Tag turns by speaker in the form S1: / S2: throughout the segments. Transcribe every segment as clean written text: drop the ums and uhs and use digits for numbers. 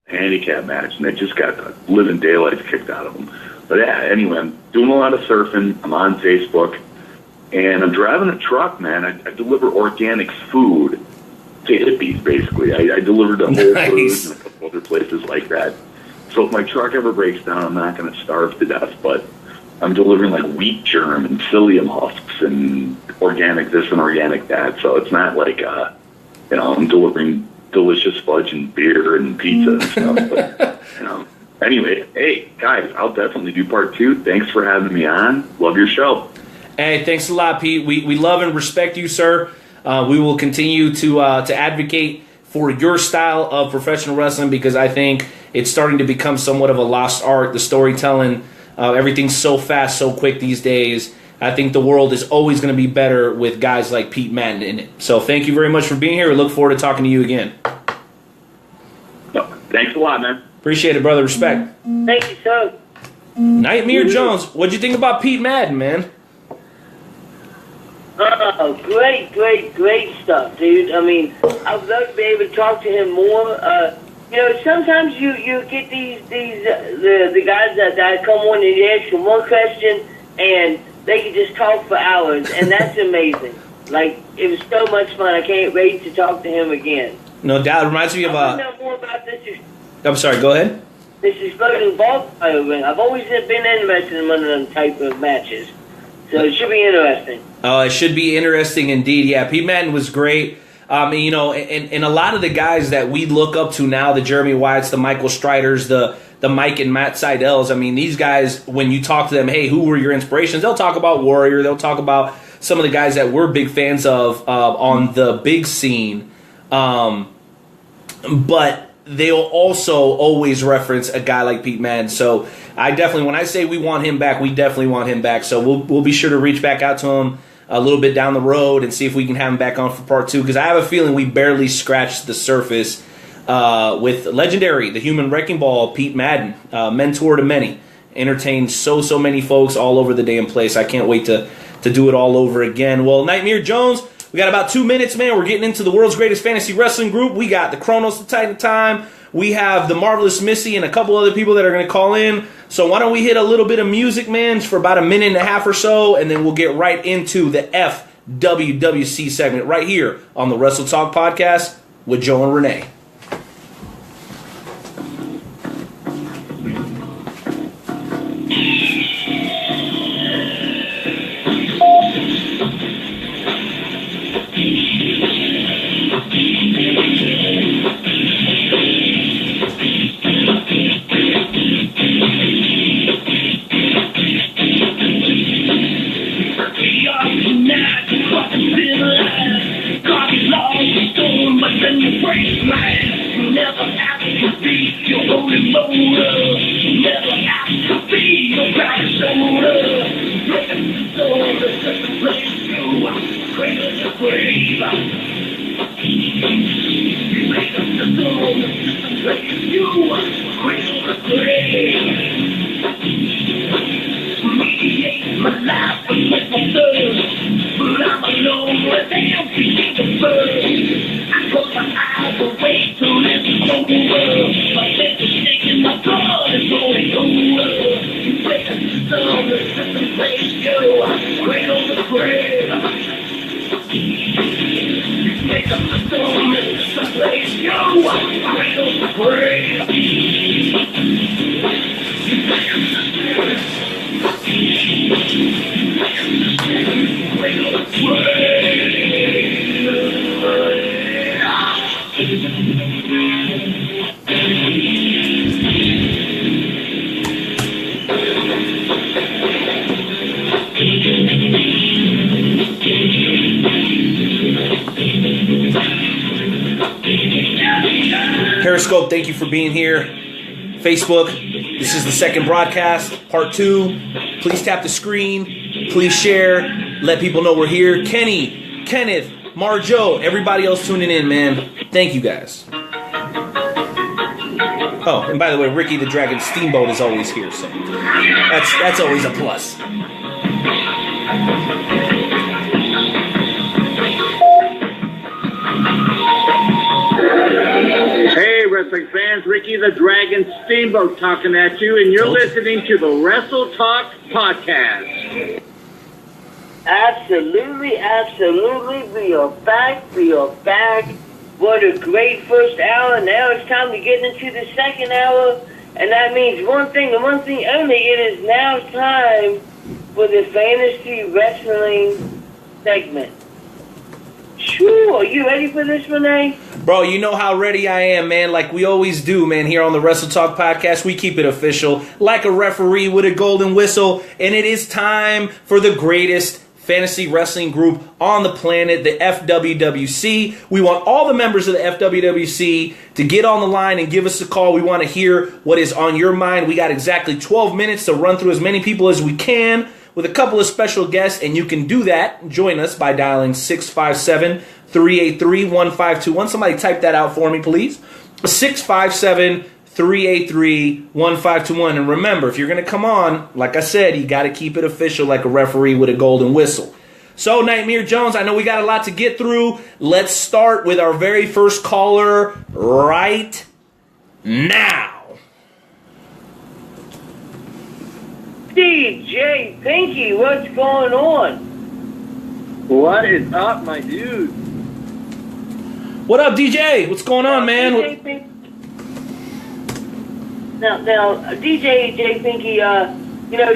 S1: handicap match, and they just got the living daylights kicked out of them. But yeah, anyway, I'm doing a lot of surfing. I'm on Facebook, and I'm driving a truck, man. I deliver organic food to hippies, basically. I deliver to Whole Foods and a couple other places like that. So if my truck ever breaks down, I'm not going to starve to death, but I'm delivering like wheat germ and psyllium husks and organic this and organic that. So it's not like, I'm delivering delicious fudge and beer and pizza and stuff. But, anyway, hey, guys, I'll definitely do part 2. Thanks for having me on. Love your show.
S2: Hey, thanks a lot, Pete. We love and respect you, sir. We will continue to advocate for your style of professional wrestling because I think it's starting to become somewhat of a lost art. The storytelling, everything's so fast, so quick these days. I think the world is always going to be better with guys like Pete Madden in it. So thank you very much for being here. We look forward to talking to you again.
S1: Thanks a lot, man.
S2: Appreciate it, brother. Respect.
S3: Thank you, sir.
S2: Nightmare Jones, what'd you think about Pete Madden, man?
S3: Oh, great stuff, dude. I mean, I'd love to be able to talk to him more. Sometimes you get the guys that come on and you ask them one question and they can just talk for hours, and that's amazing. Like, it was so much fun. I can't wait to talk to him again.
S2: No doubt. It reminds me of
S3: I know more about this.
S2: I'm sorry, go ahead.
S3: This exploding ball ring. I've always been interested in one of them type of matches. So it should be interesting.
S2: Oh, it should be interesting indeed. Yeah, Pete Madden was great. And a lot of the guys that we look up to now, the Jeremy Wyatts, the Michael Striders, the Mike and Matt Seidels, I mean, these guys, when you talk to them, hey, who were your inspirations? They'll talk about Warrior. They'll talk about some of the guys that we're big fans of on the big scene. But they'll also always reference a guy like Pete Madden. So I definitely, when I say we want him back, we definitely want him back. So we'll be sure to reach back out to him a little bit down the road and see if we can have him back on for part 2. Because I have a feeling we barely scratched the surface with legendary, the human wrecking ball, Pete Madden, mentor to many, entertained so many folks all over the damn place. I can't wait to do it all over again. Well, Nightmare Jones, we got about 2 minutes, man. We're getting into the world's greatest fantasy wrestling group. We got the Kronos, the Titan Time. We have the Marvelous Missy and a couple other people that are going to call in. So why don't we hit a little bit of music, man, for about a minute and a half or so, and then we'll get right into the FWWC segment right here on the Wrestle Talk Podcast with Joe and Rene. Periscope, thank you for being here. Facebook, this is the second broadcast, part 2. Please tap the screen. Please share. Let people know we're here. Kenny, Kenneth, Marjo, everybody else tuning in, man. Thank you guys. Oh, and by the way, Ricky the Dragon Steamboat is always here, so that's always a plus.
S1: Hey, wrestling fans,
S4: guys, Ricky the Dragon Steamboat talking at you, and you're listening to the Wrestle Talk Podcast.
S3: Absolutely, absolutely. We are back. What a great first hour. Now it's time to get into the second hour. And that means one thing and one thing only. It is now time for the fantasy wrestling segment. Sure, are you ready for this, Rene?
S2: Bro, you know how ready I am, man. Like we always do, man, here on the Wrestle Talk Podcast. We keep it official, like a referee with a golden whistle. And it is time for the greatest fantasy wrestling group on the planet, the FWWC. We want all the members of the FWWC to get on the line and give us a call. We want to hear what is on your mind. We got exactly 12 minutes to run through as many people as we can with a couple of special guests, and you can do that. Join us by dialing 657-383-1521. Somebody type that out for me, please. 657-383-1521. And remember, if you're going to come on, like I said, you got to keep it official like a referee with a golden whistle. So, Nightmare Jones, I know we got a lot to get through. Let's start with our very first caller right now.
S3: DJ Pinky, what's going on?
S4: What is up, my dude?
S2: What up, DJ? What's going on, man?
S3: DJ Pinky. Now, DJ Pinky,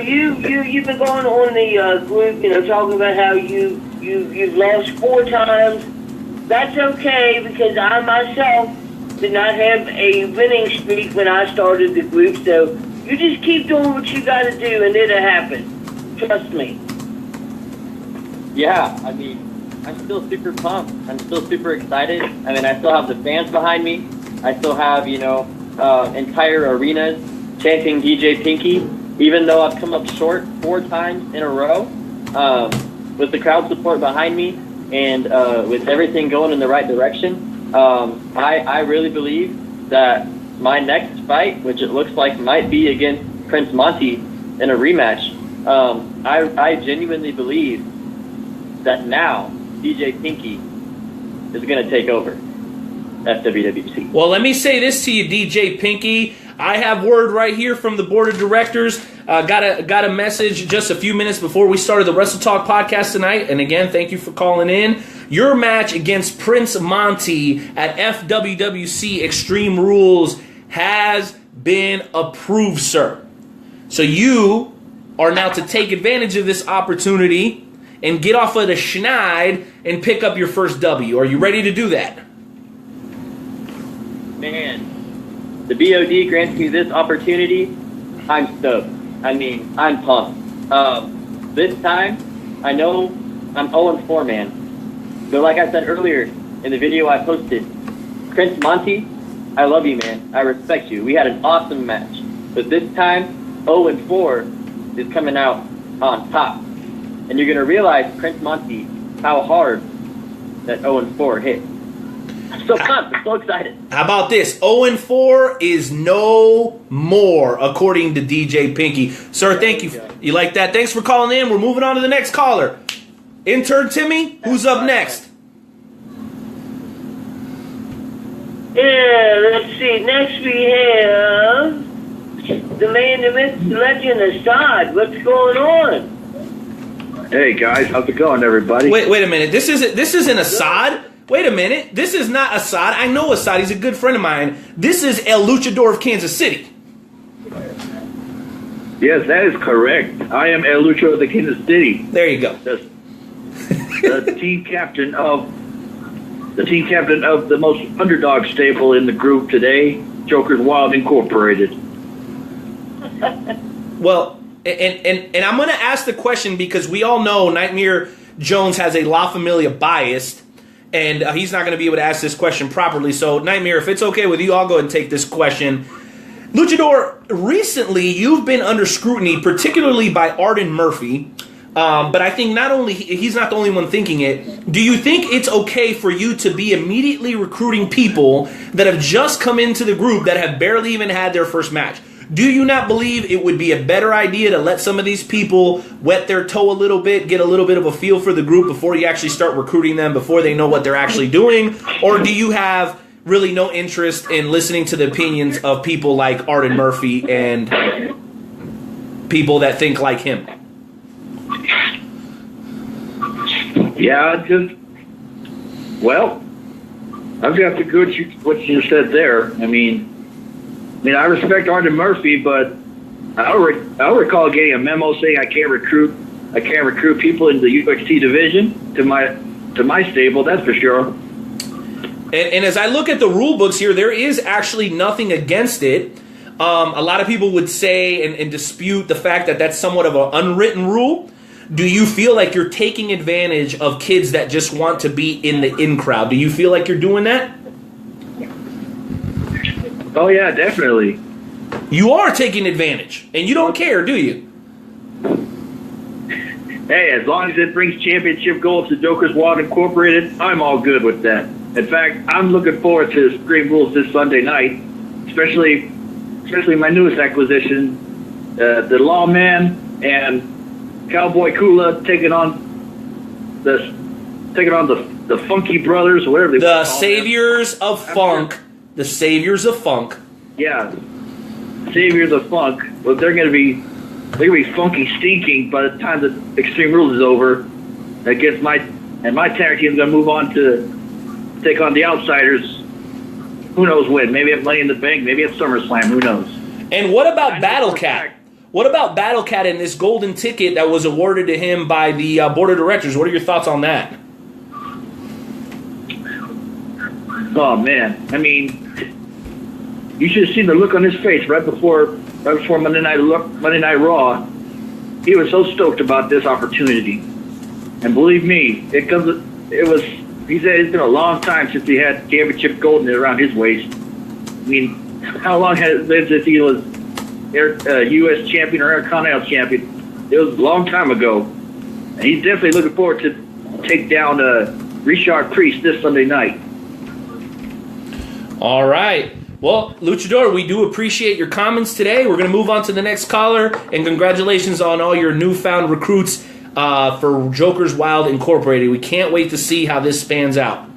S3: you've been going on the group, talking about how you've lost 4 times. That's okay, because I myself did not have a winning streak when I started the group, so you just keep doing what you got to do, and it'll happen. Trust me.
S5: Yeah, I mean, I'm still super pumped. I'm still super excited. I mean, I still have the fans behind me. I still have, entire arenas chanting DJ Pinky, even though I've come up short 4 times in a row. With the crowd support behind me and with everything going in the right direction, I really believe that my next fight, which it looks like might be against Prince Monty in a rematch, I genuinely believe that now DJ Pinky is going to take over FWWC.
S2: Well, let me say this to you, DJ Pinky. I have word right here from the board of directors. Got a message just a few minutes before we started the Wrestle Talk podcast tonight. And again, thank you for calling in. Your match against Prince Monty at FWWC Extreme Rules has been approved, sir. So you are now to take advantage of this opportunity and get off of the schneid and pick up your first W. Are you ready to do that?
S5: Man, the BOD grants me this opportunity. I'm stoked. I mean, I'm pumped. This time, I know I'm 0-4, man. But like I said earlier in the video I posted, Prince Monty, I love you, man. I respect you. We had an awesome match. But this time, 0-4 is coming out on top. And you're going to realize, Prince Monty, how hard that 0-4 hit. I'm so pumped. I'm so excited.
S2: How about this? 0-4 is no more, according to DJ Pinky. Sir, thank you. You like that? Thanks for calling in. We're moving on to the next caller. Intern Timmy, who's up next?
S3: Yeah, let's see. Next we have the man, the myth, the legend, Assad. What's going on?
S1: Hey guys, how's it going, everybody?
S2: Wait a minute. This isn't Assad. Wait a minute. This is not Assad. I know Assad. He's a good friend of mine. This is El Luchador of Kansas City.
S1: Yes, that is correct. I am El Lucha of the Kansas City.
S2: There you go.
S1: The team captain of the most underdog staple in the group today, Joker's Wild Incorporated.
S2: Well, and I'm going to ask the question because we all know Nightmare Jones has a La Familia bias, and he's not going to be able to ask this question properly. So, Nightmare, if it's okay with you, I'll go ahead and take this question. Luchador, recently you've been under scrutiny, particularly by Arden Murphy. But I think he's not the only one thinking it. Do you think it's okay for you to be immediately recruiting people that have just come into the group that have barely even had their first match? Do you not believe it would be a better idea to let some of these people wet their toe a little bit, get a little bit of a feel for the group before you actually start recruiting them, before they know what they're actually doing? Or do you have really no interest in listening to the opinions of people like Arden Murphy and people that think like him.
S6: Yeah, I've got to go with what you said there. I mean, I respect Arden Murphy, but I don't recall getting a memo saying I can't recruit people in the UXT division to my stable. That's for sure.
S2: And as I look at the rule books here, there is actually nothing against it. A lot of people would say and dispute the fact that that's somewhat of an unwritten rule. Do you feel like you're taking advantage of kids that just want to be in the in crowd? Do you feel like you're doing that?
S6: Oh, yeah, definitely.
S2: You are taking advantage, and you don't care, do you?
S6: Hey, as long as it brings championship gold to Joker's Wild Incorporated, I'm all good with that. In fact, I'm looking forward to Extreme Rules this Sunday night, especially my newest acquisition, the Lawman and Cowboy Kula taking on the Funky Brothers, or whatever they
S2: the Saviors of Funk. The Saviors of Funk.
S6: Yeah, Saviors of Funk. Well, they're gonna be funky stinking by the time the Extreme Rules is over. I guess my tag team's gonna move on to take on the Outsiders. Who knows when? Maybe at Money in the Bank. Maybe at SummerSlam. Who knows?
S2: And what about Battle Cat? What about Battle Cat and this golden ticket that was awarded to him by the board of directors? What are your thoughts on that?
S6: Oh man, I mean, you should have seen the look on his face right before Monday Night Raw. He was so stoked about this opportunity, and believe me, he said it's been a long time since he had championship gold around his waist. I mean, how long has it been since he was U.S. champion or Intercontinental champion? It was a long time ago, and he's definitely looking forward to take down Richard Priest this Sunday night.
S2: All right. Well, Luchador, we do appreciate your comments today. We're going to move on to the next caller, and congratulations on all your newfound recruits for Joker's Wild Incorporated. We can't wait to see how this spans out.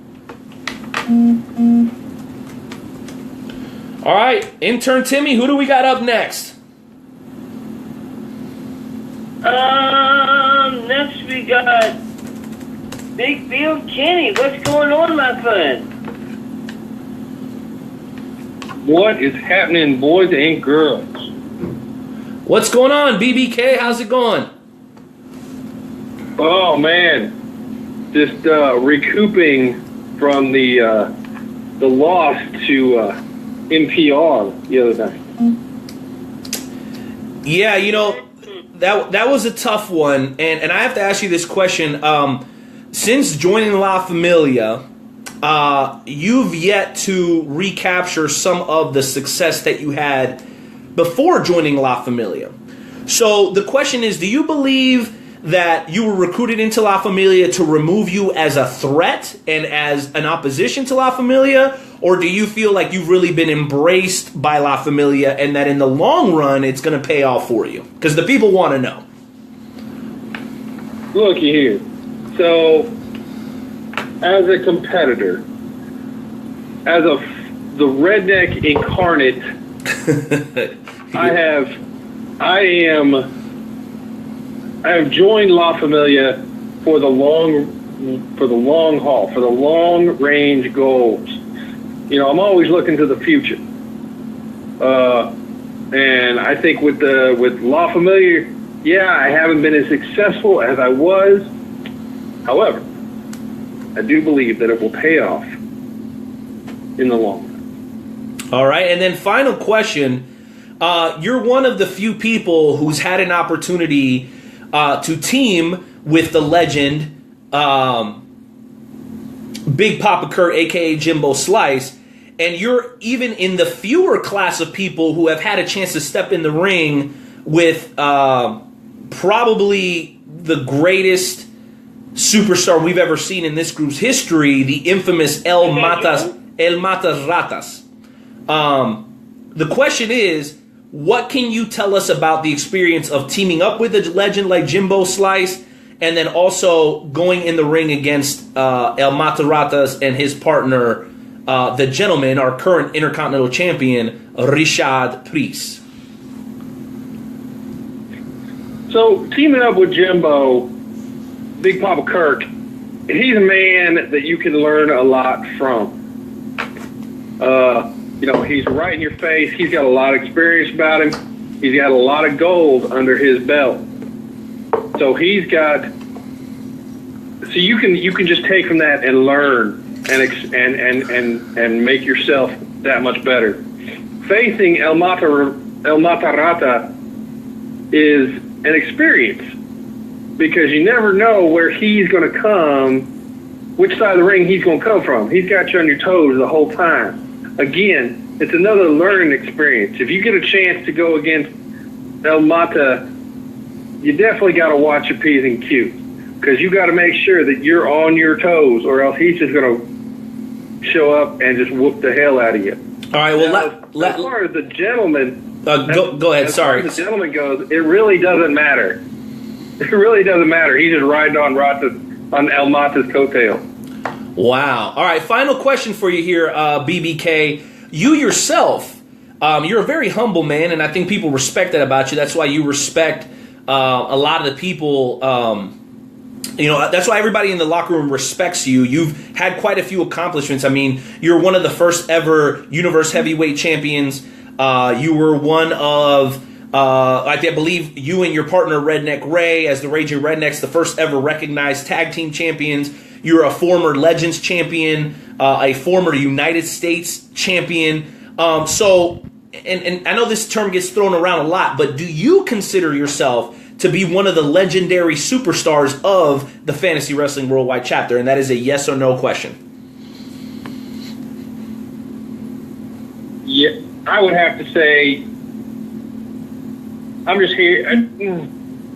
S2: All right, intern Timmy, who do we got up next?
S3: Next we got Big Bill Kenny. What's going on, my friend?
S7: What is happening, boys and girls?
S2: What's going on, BBK? How's it going?
S7: Oh man, just recouping from the loss to NPR the other night.
S2: Yeah, you know, that was a tough one, and I have to ask you this question. Since joining La Familia, you've yet to recapture some of the success that you had before joining La Familia. So the question is, do you believe that you were recruited into La Familia to remove you as a threat and as an opposition to La Familia? Or do you feel like you've really been embraced by La Familia and that in the long run it's going to pay off for you? Because the people want to know.
S7: Looky here. So, as a competitor, as the redneck incarnate, I have joined La Familia for the long haul, for the long range goals. You know, I'm always looking to the future, and I think with La Familia, yeah, I haven't been as successful as I was. However, I do believe that it will pay off in the long run.
S2: All right, and then final question. You're one of the few people who's had an opportunity to team with the legend Big Papa Kurt, a.k.a. Jimbo Slice, and you're even in the fewer class of people who have had a chance to step in the ring with probably the greatest superstar we've ever seen in this group's history, the infamous El Matas Ratas. The question is, what can you tell us about the experience of teaming up with a legend like Jimbo Slice and then also going in the ring against El Mataratas and his partner, the gentleman, our current Intercontinental Champion, Richard Priest.
S7: So teaming up with Jimbo, Big Papa Kirk, he's a man that you can learn a lot from. He's right in your face. He's got a lot of experience about him. He's got a lot of gold under his belt. So he's got. So you can just take from that and learn and make yourself that much better. Facing El Matarata is an experience because you never know where he's going to come, which side of the ring he's going to come from. He's got you on your toes the whole time. Again, it's another learning experience. If you get a chance to go against El Mata, you definitely got to watch your P's and Q's because you got to make sure that you're on your toes or else he's just going to show up and just whoop the hell out of you.
S2: All right, well,
S7: as far as the gentleman...
S2: go ahead, sorry.
S7: As far as the gentleman goes, it really doesn't matter. It really doesn't matter. He's just riding on El Mata's coattail.
S2: Wow. All right, final question for you here, BBK. You yourself, you're a very humble man, and I think people respect that about you. That's why you respect a lot of the people. That's why everybody in the locker room respects you. You've had quite a few accomplishments. I mean, you're one of the first ever Universe Heavyweight Champions. You were one of... I believe you and your partner Redneck Ray, as the Raging Rednecks, the first ever recognized tag team champions. You're a former Legends champion, a former United States champion. So I know this term gets thrown around a lot, but do you consider yourself to be one of the legendary superstars of the Fantasy Wrestling Worldwide chapter? And that is a yes or no question.
S7: Yeah, I would have to say I'm just here.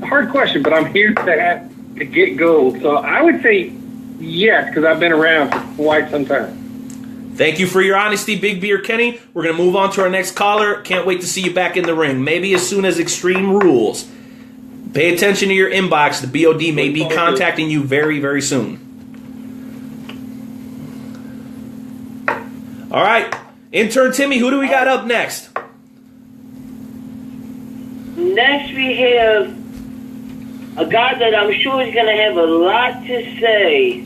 S7: Hard question, but I'm here to get gold. So I would say yes, because I've been around for quite some time.
S2: Thank you for your honesty, Big Beer Kenny. We're going to move on to our next caller. Can't wait to see you back in the ring. Maybe as soon as Extreme Rules. Pay attention to your inbox. The BOD may be contacting you very, very soon. All right. Intern Timmy, who do we got up next?
S3: Next we have a guy that I'm sure is going to have a lot to say.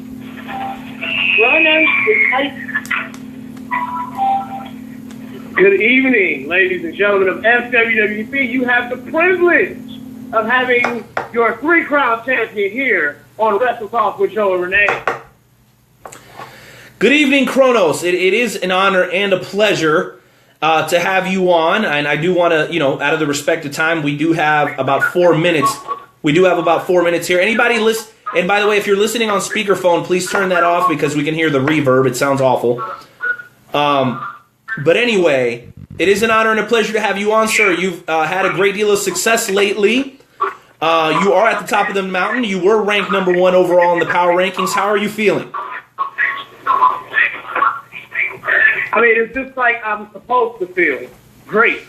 S4: Good evening, ladies and gentlemen of FWWP. You have the privilege of having your three-crown champion here on Wrestle Talk with Joe and Rene.
S2: Good evening, Kronos. It is an honor and a pleasure to have you on, and I do want to, out of the respect of time, we do have about 4 minutes. We do have about 4 minutes here. Anybody listen? And by the way, if you're listening on speakerphone, please turn that off because we can hear the reverb. It sounds awful. But anyway, it is an honor and a pleasure to have you on, sir. You've had a great deal of success lately. You are at the top of the mountain. You were ranked number 1 overall in the power rankings. How are you feeling?
S4: I mean, it's just like I'm supposed to feel. Great.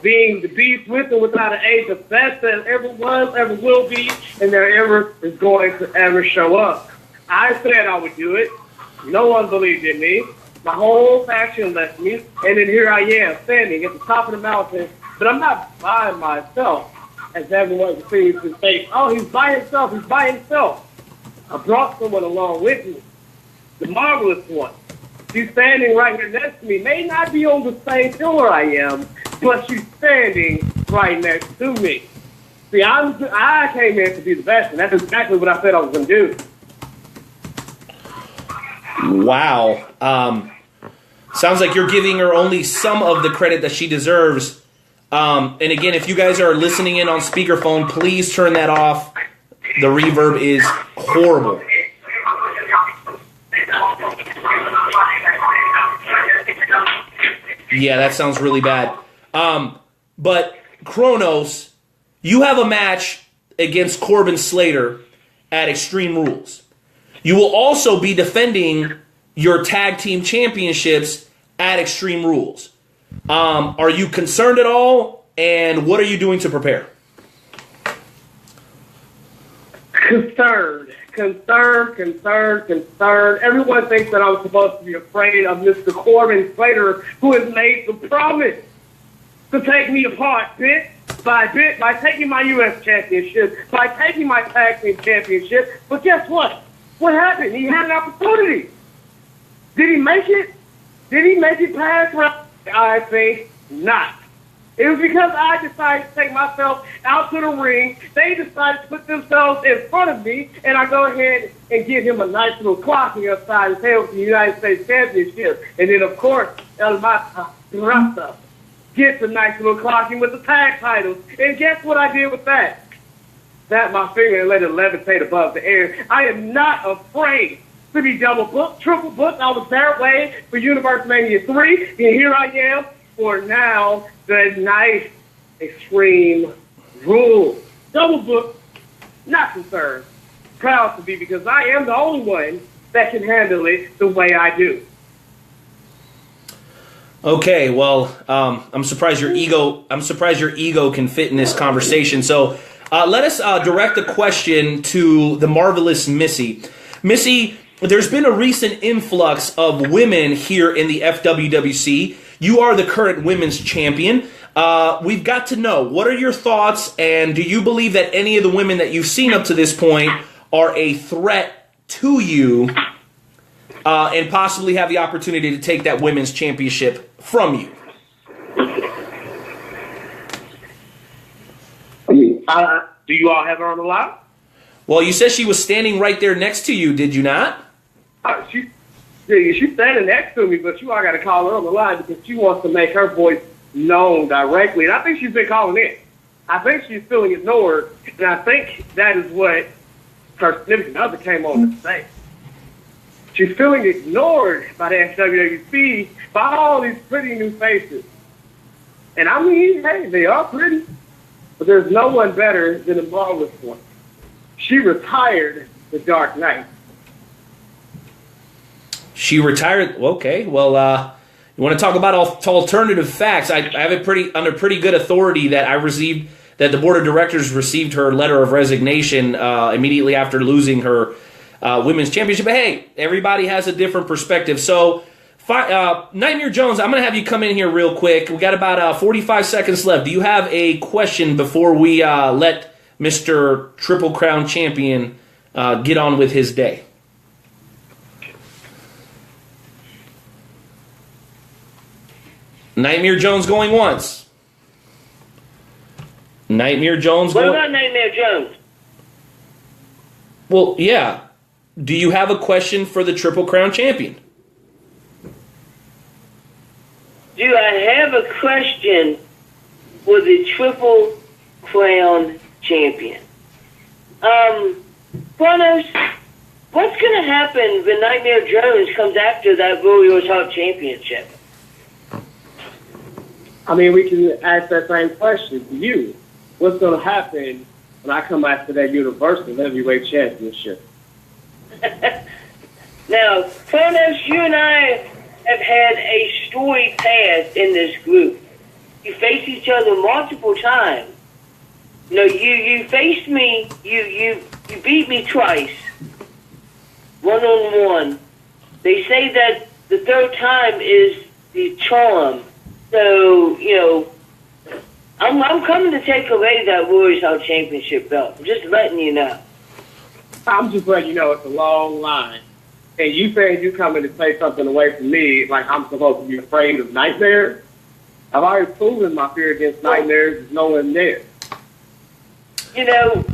S4: Being the beast with or without an A, the best that ever was, ever will be, and there ever is going to ever show up. I said I would do it. No one believed in me. My whole faction left me, and then here I am, standing at the top of the mountain. But I'm not by myself, as everyone seems to say, oh, he's by himself, he's by himself. I brought someone along with me, the marvelous one. She's standing right here next to me. May not be on the same pillar I am, but she's standing right next to me. See, I came here to be the best, and that's exactly what I said I was going to do.
S2: Wow. Sounds like you're giving her only some of the credit that she deserves. And again, if you guys are listening in on speakerphone, please turn that off. The reverb is horrible. Yeah, that sounds really bad. But Kronos, you have a match against Corbin Slater at Extreme Rules. You will also be defending your tag team championships at Extreme Rules. Are you concerned at all? And what are you doing to prepare?
S4: Concerned. concerned. Everyone thinks that I'm supposed to be afraid of Mr. Corbin Slater, who has made the promise to take me apart bit by taking my U.S. championship, by taking my tag team championship. But guess what? What happened? He had an opportunity. Did he make it? Did he make it past round? I think not. It was because I decided to take myself out to the ring. They decided to put themselves in front of me, and I go ahead and give him a nice little clocking upside his head with the United States Championship. And then, of course, El Mata Rasta gets a nice little clocking with the tag titles. And guess what I did with that? Snapped my finger and let it levitate above the air. I am not afraid to be double booked, triple booked. I was that way for Universe Mania 3, and here I am for now the nice Extreme Rules. Double booked, not concerned. Proud to be, because I am the only one that can handle it the way I do.
S2: Okay, well, I'm surprised your ego can fit in this conversation. So let us direct the question to the marvelous Missy. Missy, there's been a recent influx of women here in the FWWC. You are the current women's champion. We've got to know, what are your thoughts, and do you believe that any of the women that you've seen up to this point are a threat to you and possibly have the opportunity to take that women's championship from you?
S4: Do you all have her on the line?
S2: Well, you said she was standing right there next to you, did you not?
S4: She's standing next to me, but you all got to call her on the line because she wants to make her voice known directly. And I think she's been calling in. I think she's feeling ignored, and I think that is what her significant other came on to say. She's feeling ignored by the FWWC, by all these pretty new faces. And I mean, hey, they are pretty, but there's no one better than the marvelous one. She retired the Dark Knight.
S2: She retired. Okay, well, you want to talk about alternative facts? I have it under pretty good authority that I received, that the board of directors received her letter of resignation immediately after losing her women's championship. But hey, everybody has a different perspective. So, Nightmare Jones, I'm going to have you come in here real quick. We got about 45 seconds left. Do you have a question before we let Mr. Triple Crown Champion get on with his day? Nightmare Jones going once. Nightmare Jones
S3: What
S2: going...
S3: about Nightmare Jones?
S2: Well, yeah. Do you have a question for the Triple Crown Champion?
S3: Do I have a question for the Triple Crown Champion? Brandis, what's going to happen when Nightmare Jones comes after that Warriors Heart Championship?
S4: I mean, we can ask that same question to you. What's going to happen when I come after that Universal Heavyweight Championship?
S3: Now, Brandis, you and I have had a storied past in this group. You faced each other multiple times. You know, you faced me, you beat me twice, 1-on-1. They say that the third time is the charm. So, you know, I'm coming to take away that Warriors Heart Championship belt. I'm just letting you know.
S4: I'm just letting you know it's a long line. And you saying you coming to take something away from me like I'm supposed to be afraid of nightmares? I've already proven my fear against nightmares is nowhere near.
S3: You know,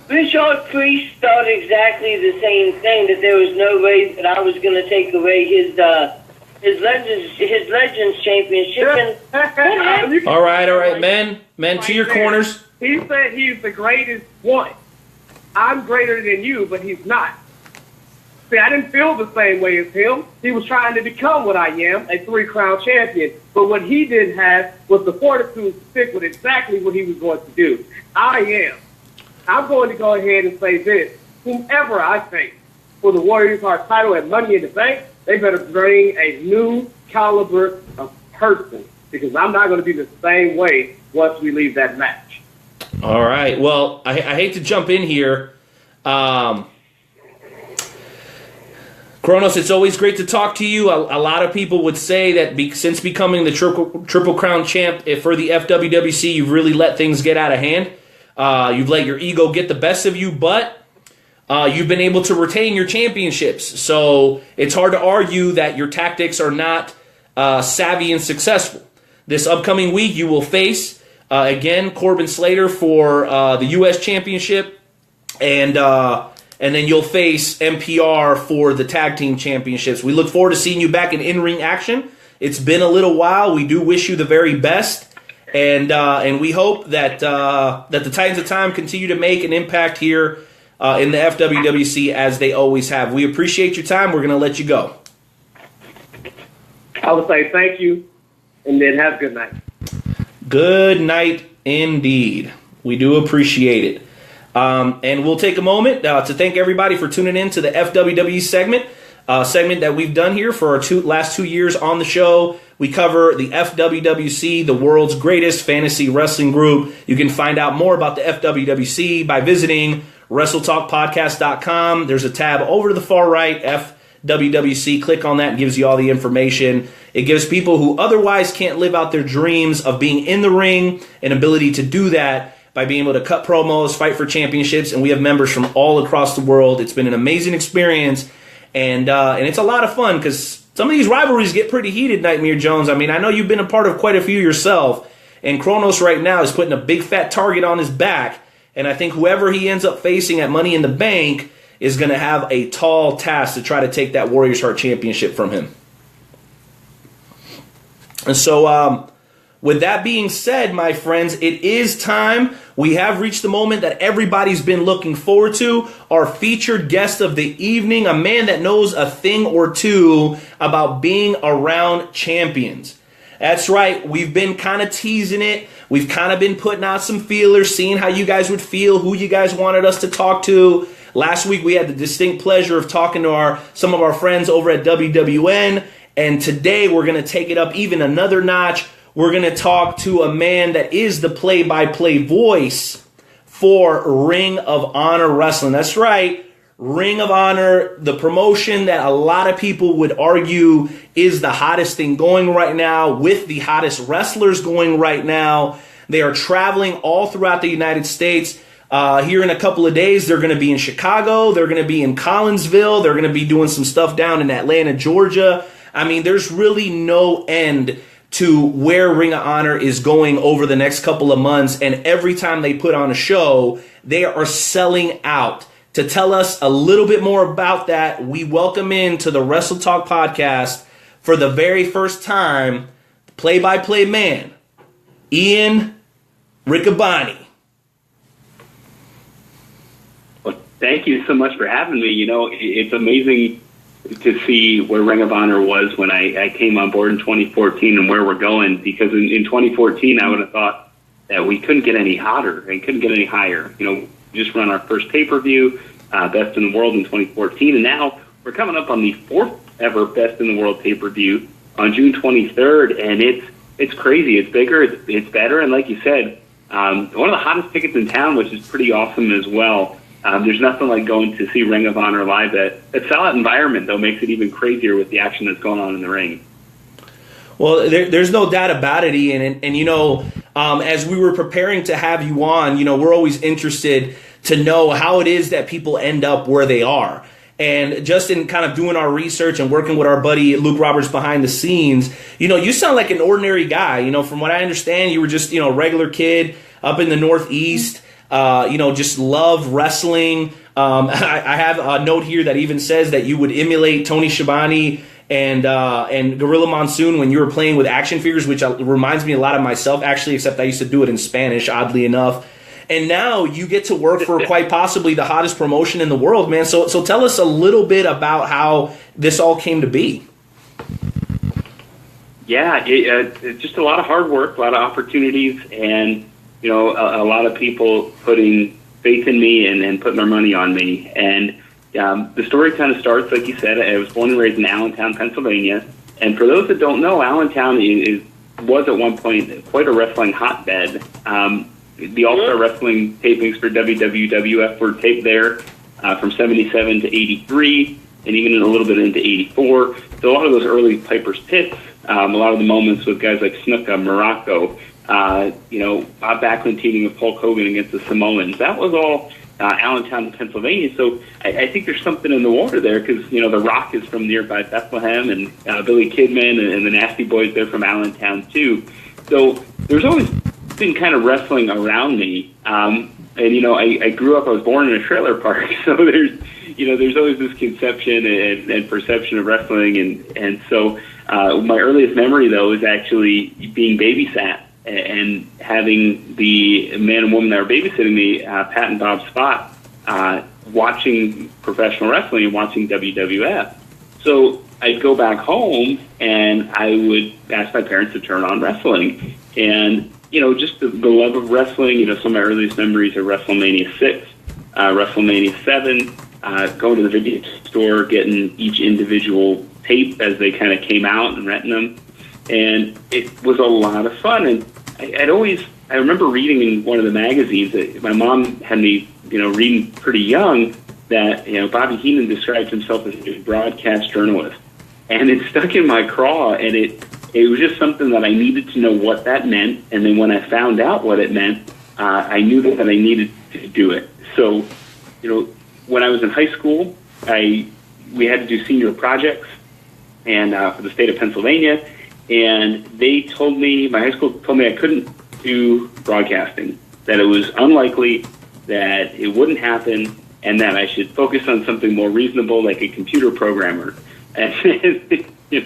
S3: Richard Priest thought exactly the same thing, that there was no way that I was going to take away his Legends Championship. And what happened?
S2: All right, men, to your corners.
S4: He said he's the greatest one. I'm greater than you, but he's not. See, I didn't feel the same way as him. He was trying to become what I am, a 3-crown champion. But what he didn't have was the fortitude to stick with exactly what he was going to do. I am. I'm going to go ahead and say this. Whomever I face for the Warriors Heart title and Money in the Bank, they better bring a new caliber of person, because I'm not going to be the same way once we leave that match.
S2: All right. Well, I hate to jump in here, Kronos, it's always great to talk to you. A lot of people would say that since becoming the Triple Crown champ for the FWWC, you've really let things get out of hand. You've let your ego get the best of you, but you've been able to retain your championships. So it's hard to argue that your tactics are not savvy and successful. This upcoming week, you will face, again, Corbin Slater for the U.S. Championship, and then you'll face MPR for the Tag Team Championships. We look forward to seeing you back in in-ring action. It's been a little while. We do wish you the very best, and we hope that the Titans of Time continue to make an impact here in the FWWC as they always have. We appreciate your time. We're going to let you go.
S4: I would say thank you, and then have a good night.
S2: Good night indeed. We do appreciate it. And we'll take a moment to thank everybody for tuning in to the FWW segment that we've done here for our last 2 years on the show. We cover the FWWC, the world's greatest fantasy wrestling group. You can find out more about the FWWC by visiting WrestleTalkPodcast.com. There's a tab over to the far right, FWWC. Click on that, and gives you all the information. It gives people who otherwise can't live out their dreams of being in the ring an ability to do that by being able to cut promos, fight for championships, and we have members from all across the world. It's been an amazing experience, and it's a lot of fun because some of these rivalries get pretty heated, Nightmare Jones. I mean, I know you've been a part of quite a few yourself, and Kronos right now is putting a big fat target on his back, and I think whoever he ends up facing at Money in the Bank is going to have a tall task to try to take that Warriors Heart Championship from him. And so, with that being said, my friends, it is time. We have reached the moment that everybody's been looking forward to. Our featured guest of the evening, a man that knows a thing or two about being around champions. That's right. We've been kind of teasing it. We've kind of been putting out some feelers, seeing how you guys would feel, who you guys wanted us to talk to. Last week, we had the distinct pleasure of talking to some of our friends over at WWN. And today, we're going to take it up even another notch. We're going to talk to a man that is the play-by-play voice for Ring of Honor Wrestling. That's right, Ring of Honor, the promotion that a lot of people would argue is the hottest thing going right now, with the hottest wrestlers going right now. They are traveling all throughout the United States. Here in a couple of days, they're going to be in Chicago. They're going to be in Collinsville. They're going to be doing some stuff down in Atlanta, Georgia. I mean, there's really no end to where Ring of Honor is going over the next couple of months. And every time they put on a show, they are selling out. To tell us a little bit more about that, we welcome into the Wrestle Talk podcast for the very first time, play-by-play man, Ian Riccaboni.
S8: Well, thank you so much for having me. You know, it's amazing to see where Ring of Honor was when I came on board in 2014 and where we're going, because in 2014 I would have thought that we couldn't get any hotter and couldn't get any higher. You know, we just run our first pay-per-view, Best in the World in 2014, and now we're coming up on the 4th ever Best in the World pay-per-view on June 23rd, and it's crazy. It's bigger, it's better, and like you said, one of the hottest tickets in town, which is pretty awesome as well. There's nothing like going to see Ring of Honor live. That sellout environment, though, makes it even crazier with the action that's going on in the ring.
S2: Well, there's no doubt about it, Ian. And you know, as we were preparing to have you on, you know, we're always interested to know how it is that people end up where they are. And just in kind of doing our research and working with our buddy Luke Roberts behind the scenes, you know, you sound like an ordinary guy. You know, from what I understand, you were just, you know, a regular kid up in the Northeast. You know, just love wrestling. I have a note here that even says that you would emulate Tony Schiavone and Gorilla Monsoon when you were playing with action figures, which reminds me a lot of myself, actually, except I used to do it in Spanish, oddly enough. And now you get to work for quite possibly the hottest promotion in the world, man. So tell us a little bit about how this all came to be.
S8: Yeah, just a lot of hard work, a lot of opportunities, and you know, a lot of people putting faith in me and putting their money on me. And the story kind of starts, like you said, I was born and raised in Allentown, Pennsylvania. And for those that don't know, Allentown was at one point quite a wrestling hotbed. The All-Star Wrestling tapings for WWF were taped there from 77 to 83. and even a little bit into 84. So a lot of those early Piper's Pits, a lot of the moments with guys like Snuka, Morocco, Bob Backlund teaming with Hulk Hogan against the Samoans. That was all Allentown, Pennsylvania. So I think there's something in the water there because, The Rock is from nearby Bethlehem, and Billy Kidman and the Nasty Boys, they're from Allentown too. So there's always been kind of wrestling around me. I grew up, I was born in a trailer park, so there's always this conception and perception of wrestling. And so my earliest memory, though, is actually being babysat and having the man and woman that were babysitting me, Pat and Bob Spot, watching professional wrestling and watching WWF. So I'd go back home and I would ask my parents to turn on wrestling. And, just the love of wrestling, some of my earliest memories are WrestleMania 6, WrestleMania 7, going to the video store, getting each individual tape as they kind of came out and renting them. And it was a lot of fun. And I remember reading in one of the magazines that my mom had me, reading pretty young that, Bobby Heenan described himself as a broadcast journalist. And it stuck in my craw, and it was just something that I needed to know what that meant. And then when I found out what it meant, I knew that I needed to do it. So, when I was in high school, we had to do senior projects and for the state of Pennsylvania. And my high school told me I couldn't do broadcasting, that it was unlikely, that it wouldn't happen, and that I should focus on something more reasonable like a computer programmer. And,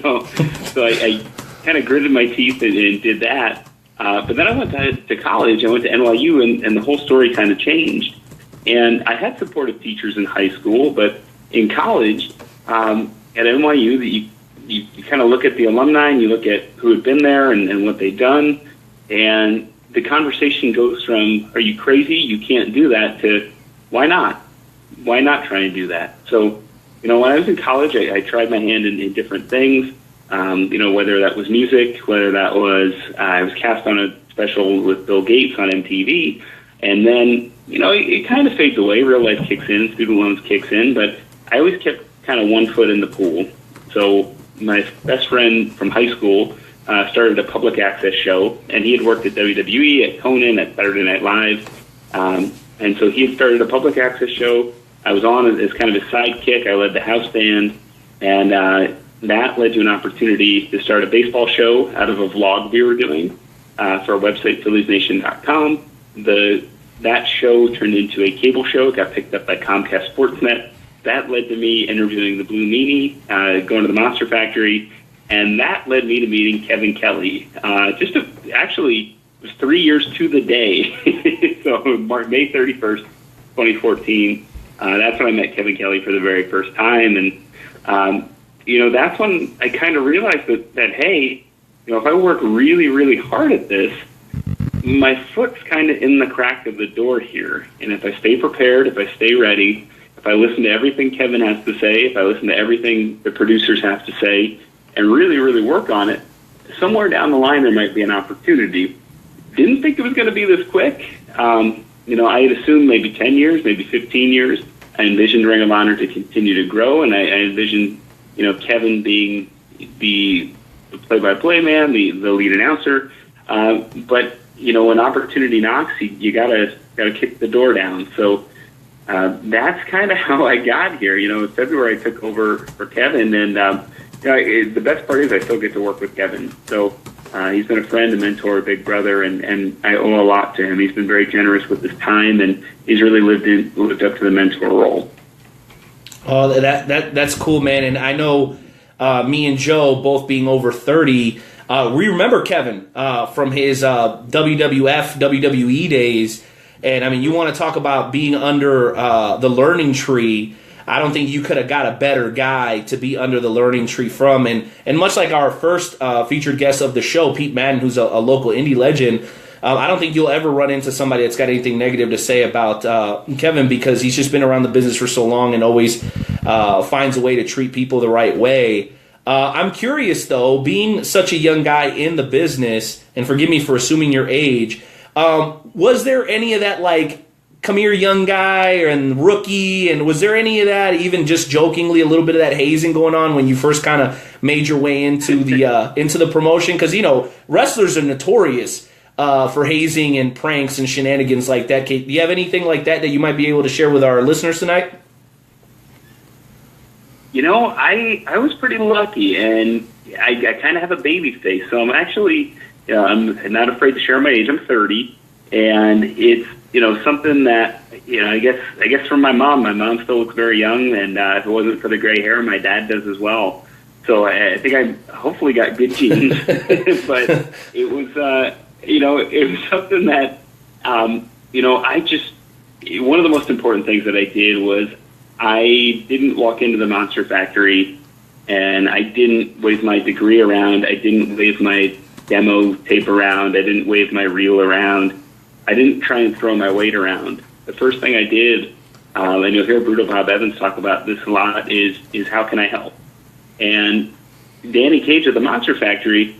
S8: so I kind of gritted my teeth and did that. But then I went to college. I went to NYU, and the whole story kind of changed. And I had supportive teachers in high school, but in college, at NYU, you kind of look at the alumni and you look at who had been there and what they'd done, and the conversation goes from, are you crazy? You can't do that, to why not? Why not try and do that? So, when I was in college, I tried my hand in different things, whether that was music, whether that was, I was cast on a special with Bill Gates on MTV, and then, it kind of fades away. Real life kicks in, student loans kicks in, but I always kept kind of one foot in the pool. So my best friend from high school started a public access show, and he had worked at WWE, at Conan, at Saturday Night Live, and so he had started a public access show. I was on as kind of his sidekick. I led the house band, and that led to an opportunity to start a baseball show out of a vlog we were doing for our website, PhilliesNation.com. That show turned into a cable show. It got picked up by Comcast Sportsnet. That led to me interviewing the Blue Meanie, going to the Monster Factory, and that led me to meeting Kevin Kelly. Actually, it was 3 years to the day. So May 31st, 2014, that's when I met Kevin Kelly for the very first time. And, that's when I kind of realized that, hey, if I work really, really hard at this, my foot's kind of in the crack of the door here. And if I stay prepared, if I stay ready, if I listen to everything Kevin has to say, if I listen to everything the producers have to say, and really, really work on it, somewhere down the line there might be an opportunity. Didn't think it was going to be this quick. I had assumed maybe 10 years, maybe 15 years. I envisioned Ring of Honor to continue to grow, and I envisioned, Kevin being the play-by-play man, the lead announcer. But when opportunity knocks, you gotta kick the door down. So that's kind of how I got here. In February I took over for Kevin, and the best part is I still get to work with Kevin. So he's been a friend, a mentor, a big brother, and I owe a lot to him. He's been very generous with his time, and he's really lived up to the mentor role.
S2: Oh, that's cool, man. And I know me and Joe, both being over 30, we remember Kevin from his WWF, WWE days. And, I mean, you want to talk about being under the learning tree. I don't think you could have got a better guy to be under the learning tree from. And much like our first featured guest of the show, Pete Madden, who's a local indie legend, I don't think you'll ever run into somebody that's got anything negative to say about Kevin, because he's just been around the business for so long and always finds a way to treat people the right way. I'm curious, though, being such a young guy in the business, and forgive me for assuming your age, was there any of that, like, come here, young guy, and rookie, and was there any of that, even just jokingly, a little bit of that hazing going on when you first kind of made your way into the promotion? Because, you know, wrestlers are notorious for hazing and pranks and shenanigans like that. Do you have anything like that you might be able to share with our listeners tonight?
S8: You know, I was pretty lucky, and I kind of have a baby face, so I'm actually I'm not afraid to share my age. I'm 30, and it's, you know, something that, you know, I guess from my mom still looks very young, and if it wasn't for the gray hair, my dad does as well. So I think I hopefully got good genes, but it was, you know, it was something that, you know, one of the most important things that I did was I didn't walk into the Monster Factory, and I didn't wave my degree around. I didn't wave my demo tape around. I didn't wave my reel around. I didn't try and throw my weight around. The first thing I did, and you'll hear Brutal Bob Evans talk about this a lot, is how can I help? And Danny Cage at the Monster Factory,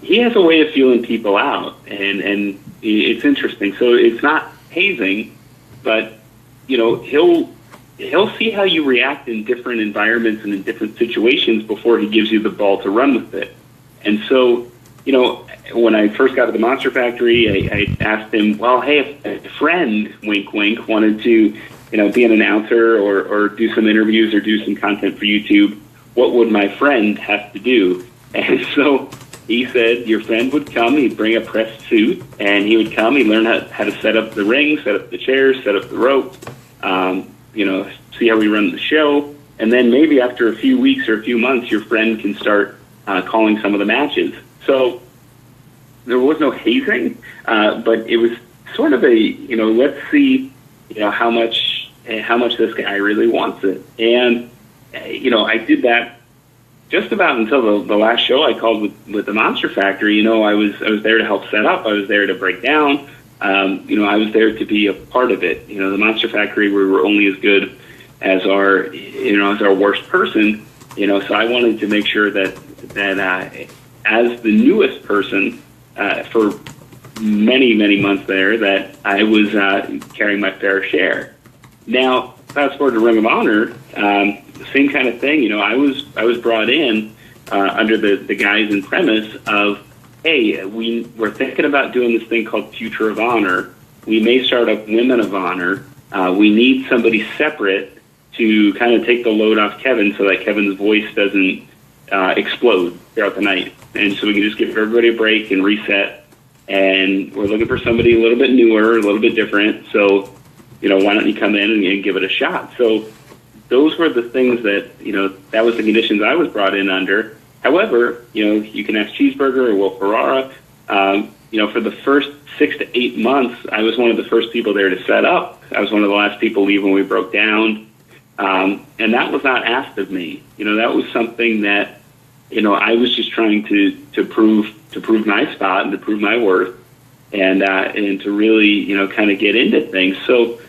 S8: he has a way of feeling people out, and it's interesting. So it's not hazing, but, you know, he'll see how you react in different environments and in different situations before he gives you the ball to run with it. And so, you know, when I first got to the Monster Factory, I asked him, well, hey, if a friend, wink, wink, wanted to, you know, be an announcer or do some interviews or do some content for YouTube, what would my friend have to do? And so he said your friend would come, he'd bring a pressed suit, and he would come, he'd learn how to set up the ring, set up the chairs, set up the ropes, you know, see how we run the show, and then maybe after a few weeks or a few months, your friend can start calling some of the matches. So there was no hazing, but it was sort of a, you know, let's see, you know, how much this guy really wants it. And, you know, I did that just about until the last show I called with the Monster Factory. You know, I was there to help set up. I was there to break down. You know, I was there to be a part of it. You know, the Monster Factory, we were only as good as our worst person. You know, so I wanted to make sure that as the newest person for many, many months there, that I was carrying my fair share. Now, fast forward to Ring of Honor, same kind of thing. You know, I was brought in under the guise and premise of, hey, we're thinking about doing this thing called Future of Honor. We may start up Women of Honor. We need somebody separate to kind of take the load off Kevin so that Kevin's voice doesn't explode throughout the night. And so we can just give everybody a break and reset. And we're looking for somebody a little bit newer, a little bit different. So, you know, why don't you come in and give it a shot? So those were the things that, you know, that was the conditions I was brought in under. However, you know, you can ask Cheeseburger or Will Ferrara. You know, for the first 6 to 8 months, I was one of the first people there to set up. I was one of the last people to leave when we broke down. And that was not asked of me. You know, that was something that, you know, I was just trying to prove my spot and to prove my worth and to really, you know, kind of get into things. So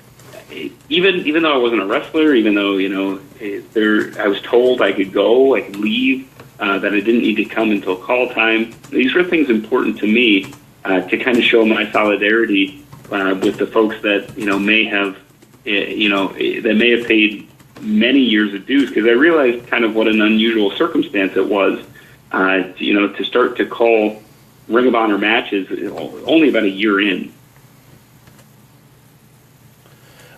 S8: even though I wasn't a wrestler, even though, you know, I was told I could go, I could leave, that I didn't need to come until call time. These were things important to me to kind of show my solidarity with the folks that, you know, may have paid many years of dues, because I realized kind of what an unusual circumstance it was, you know, to start to call Ring of Honor matches only about a year in.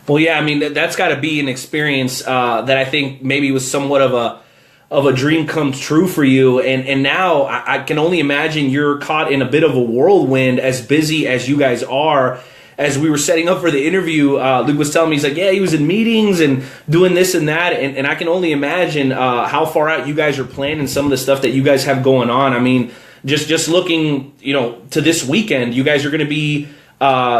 S2: Well, yeah, I mean, that's got to be an experience that I think maybe was somewhat of a dream come true for you. And now I can only imagine you're caught in a bit of a whirlwind, as busy as you guys are. As we were setting up for the interview, Luke was telling me, he's like, yeah, he was in meetings and doing this and that. And I can only imagine how far out you guys are planning some of the stuff that you guys have going on. I mean, just looking, you know, to this weekend, you guys are going to be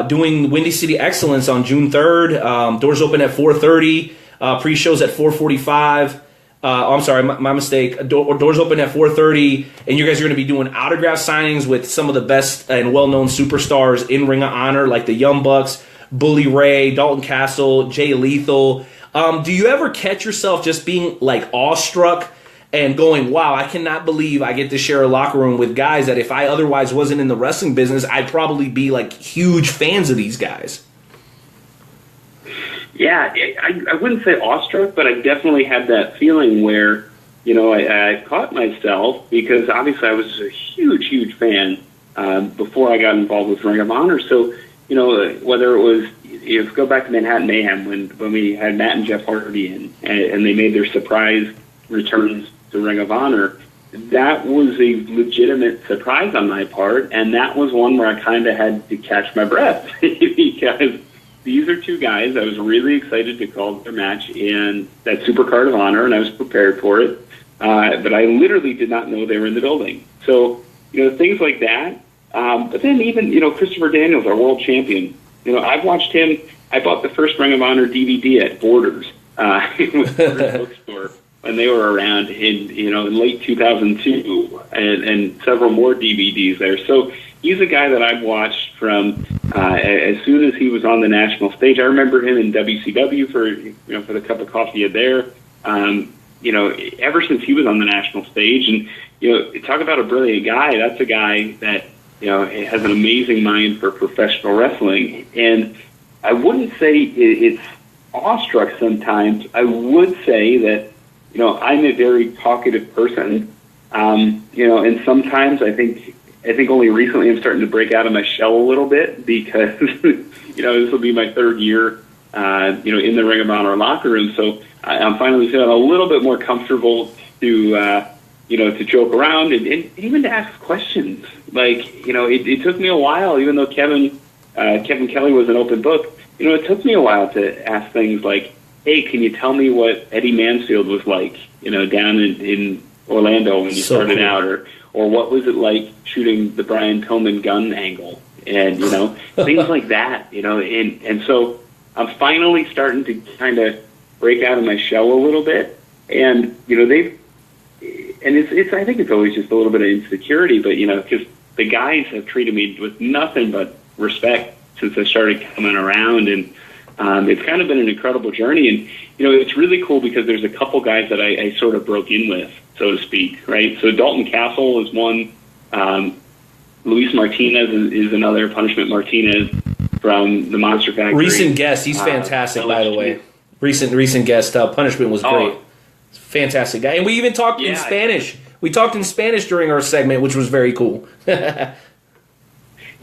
S2: doing Windy City Excellence on June 3rd. Doors open at 4:30. Pre-shows at 4:45. I'm sorry, my mistake. Doors open at 4:30, and you guys are going to be doing autograph signings with some of the best and well-known superstars in Ring of Honor, like the Young Bucks, Bully Ray, Dalton Castle, Jay Lethal. Do you ever catch yourself just being like awestruck and going, wow, I cannot believe I get to share a locker room with guys that if I otherwise wasn't in the wrestling business, I'd probably be like huge fans of these guys?
S8: Yeah, I wouldn't say awestruck, but I definitely had that feeling where, I caught myself because obviously I was a huge fan before I got involved with Ring of Honor. So, whether it was, go back to Manhattan Mayhem when we had Matt and Jeff Hardy in, and they made their surprise returns to Ring of Honor, that was a legitimate surprise on my part, and that was one where I kind of had to catch my breath because these are two guys I was really excited to call their match in that Supercard of Honor, and I was prepared for it, but I literally did not know they were in the building. So, things like that. But then even, Christopher Daniels, our world champion, I've watched him. I bought the first Ring of Honor DVD at Borders, with Borders Bookstore, when they were around in late 2002, and several more DVDs there. So he's a guy that I've watched from as soon as he was on the national stage. I remember him in WCW for the cup of coffee you there. Ever since he was on the national stage, and talk about a brilliant guy. That's a guy that has an amazing mind for professional wrestling. And I wouldn't say it's awestruck sometimes. I would say that I'm a very talkative person, and sometimes I think only recently I'm starting to break out of my shell a little bit because, this will be my third year, in the Ring of Honor locker room. So I'm finally feeling a little bit more comfortable to joke around and even to ask questions. Like, it took me a while, even though Kevin Kelly was an open book, it took me a while to ask things like, hey, can you tell me what Eddie Mansfield was like, down in Orlando when you started out, or what was it like shooting the Brian Pillman gun angle, and things like that, and so I'm finally starting to kind of break out of my shell a little bit, and it's I think it's always just a little bit of insecurity, but because the guys have treated me with nothing but respect since I started coming around, and it's kind of been an incredible journey. And, it's really cool because there's a couple guys that I sort of broke in with, so to speak, right? So Dalton Castle is one. Luis Martinez is another, Punishment Martinez from the Monster Factory.
S2: Recent guest. He's fantastic, by the way. Recent guest. Punishment was great. Fantastic guy. And we even talked in Spanish. We talked in Spanish during our segment, which was very cool.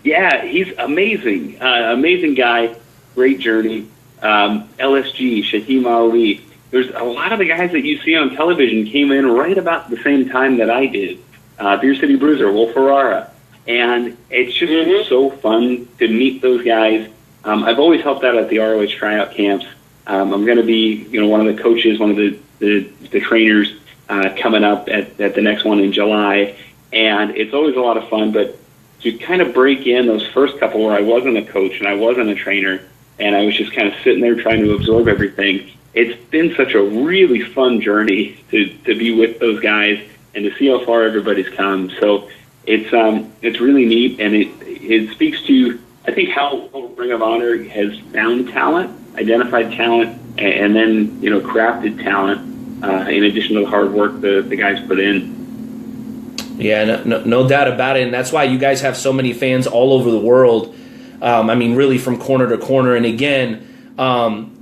S8: Yeah, he's amazing. Amazing guy. Great journey. LSG, Shaheem Ali. There's a lot of the guys that you see on television came in right about the same time that I did. Beer City Bruiser, Wolf Ferrara. And it's just so fun to meet those guys. I've always helped out at the ROH tryout camps. I'm going to be, one of the coaches, one of the trainers coming up at the next one in July. And it's always a lot of fun, but to kind of break in those first couple where I wasn't a coach and I wasn't a trainer, and I was just kind of sitting there trying to absorb everything. It's been such a really fun journey to be with those guys and to see how far everybody's come. So it's really neat, and it speaks to, I think, how Ring of Honor has found talent, identified talent, and then crafted talent in addition to the hard work the guys put in.
S2: Yeah, no doubt about it, and that's why you guys have so many fans all over the world. Really from corner to corner. And again,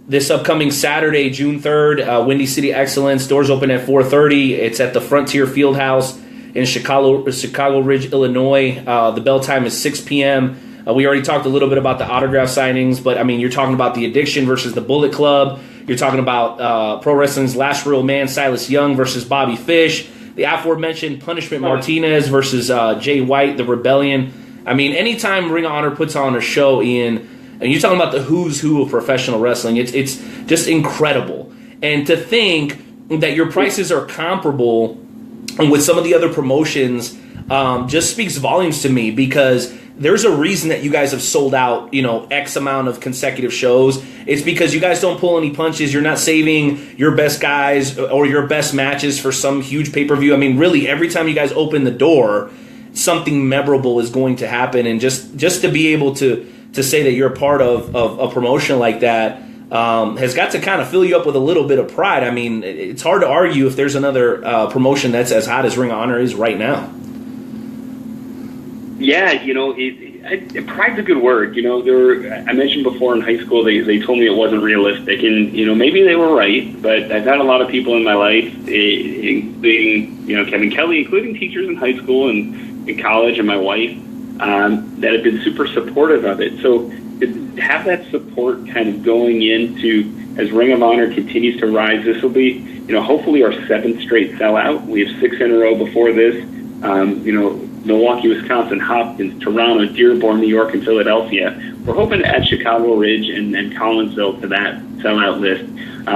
S2: this upcoming Saturday, June 3rd, Windy City Excellence, doors open at 4:30. It's at the Frontier Fieldhouse in Chicago Ridge, Illinois. The bell time is 6 p.m. We already talked a little bit about the autograph signings, but, you're talking about The Addiction versus the Bullet Club. You're talking about Pro Wrestling's Last Real Man, Silas Young versus Bobby Fish. The aforementioned Punishment Martinez versus Jay White, The Rebellion. Anytime Ring of Honor puts on a show, Ian, and you're talking about the who's who of professional wrestling, it's just incredible. And to think that your prices are comparable with some of the other promotions just speaks volumes to me, because there's a reason that you guys have sold out, X amount of consecutive shows. It's because you guys don't pull any punches. You're not saving your best guys or your best matches for some huge pay-per-view. Really, every time you guys open the door, something memorable is going to happen, and just to be able to say that you're a part of a promotion like that has got to kind of fill you up with a little bit of pride. It's hard to argue if there's another promotion that's as hot as Ring of Honor is right now.
S8: Yeah, pride's a good word. You know, I mentioned before in high school, they told me it wasn't realistic, and you know, maybe they were right. But I've had a lot of people in my life, including Kevin Kelly, including teachers in high school and in college, and my wife, that have been super supportive of it. So to have that support kind of going into as Ring of Honor continues to rise, this will be, hopefully our 7th straight sellout. We have 6 in a row before this. Milwaukee, Wisconsin, Hopkins, Toronto, Dearborn, New York, and Philadelphia. We're hoping to add Chicago Ridge and Collinsville to that sellout list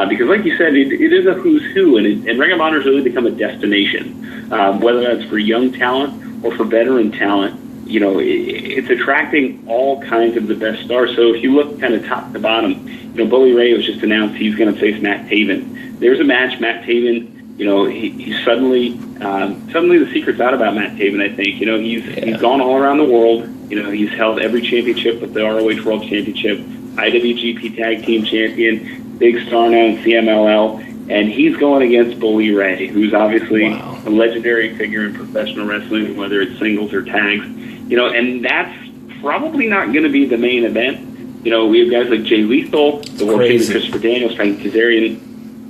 S8: because, like you said, it is a who's who, and Ring of Honor has really become a destination, whether that's for young talent or for veteran talent. It's attracting all kinds of the best stars. So if you look kind of top to bottom, Bully Ray was just announced he's going to face Matt Taven. There's a match, Matt Taven. He's suddenly the secret's out about Matt Taven, I think. He's gone all around the world. He's held every championship with the ROH World Championship, IWGP Tag Team Champion, big star now in CMLL, and he's going against Bully Ray, who's obviously a legendary figure in professional wrestling, whether it's singles or tags. And that's probably not going to be the main event. We have guys like Jay Lethal, the World Champion Christopher Daniels, Frank Kazarian.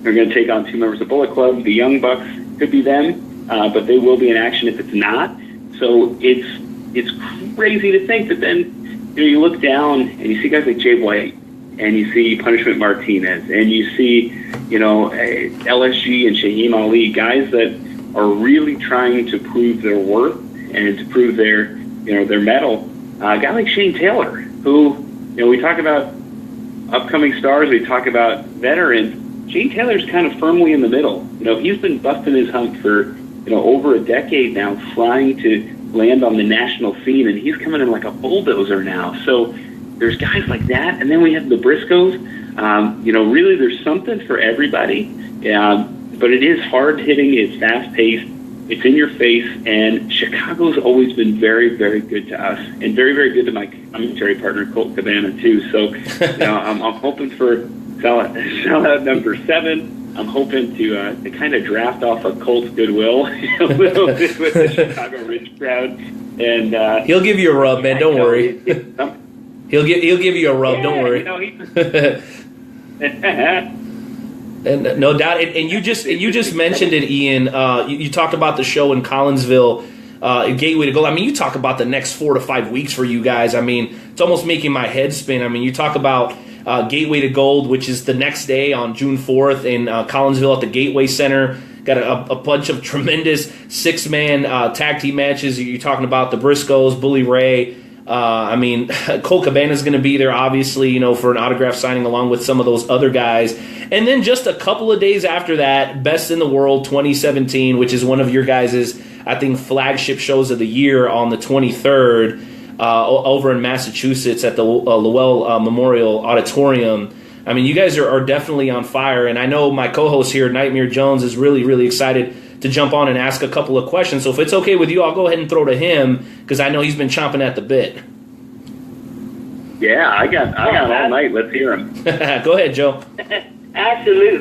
S8: They're going to take on 2 members of Bullet Club. The Young Bucks could be them, but they will be in action if it's not. So it's crazy to think that then you look down and you see guys like Jay White, and you see Punishment Martinez, and you see LSG and Shaheem Ali, guys that are really trying to prove their worth and to prove their mettle. A guy like Shane Taylor, who we talk about upcoming stars, we talk about veterans. Shane Taylor's kind of firmly in the middle. He's been busting his hump for, over a decade now, trying to land on the national scene, and he's coming in like a bulldozer now. So there's guys like that, and then we have the Briscoes. Really there's something for everybody, but it is hard-hitting, it's fast-paced, it's in your face, and Chicago's always been very, very good to us, and very, very good to my commentary partner, Colt Cabana, too. So, I'm hoping for sellout number 7. I'm hoping to kind of draft off of Colt's goodwill a little bit with the Chicago Ridge crowd, and
S2: he'll give you a rub, man. Don't worry. He'll give you a rub. Don't worry. And no doubt. And you just mentioned it, Ian. You talked about the show in Collinsville, Gateway to Gold. I mean, you talk about the next 4 to 5 weeks for you guys. I mean, it's almost making my head spin. I mean, you talk about Gateway to Gold, which is the next day on June 4th in Collinsville at the Gateway Center. Got a bunch of tremendous 6-man tag team matches. You're talking about the Briscoes, Bully Ray. Colt Cabana's going to be there, obviously, for an autograph signing along with some of those other guys. And then just a couple of days after that, Best in the World 2017, which is one of your guys' I think, flagship shows of the year on the 23rd over in Massachusetts at the Lowell Memorial Auditorium. I mean, you guys are definitely on fire, and I know my co-host here, Nightmare Jones, is really, really excited to jump on and ask a couple of questions. So if it's okay with you, I'll go ahead and throw to him because I know he's been chomping at the bit.
S8: Yeah, I got all night. Let's hear him.
S2: Go ahead, Joe.
S3: Absolutely.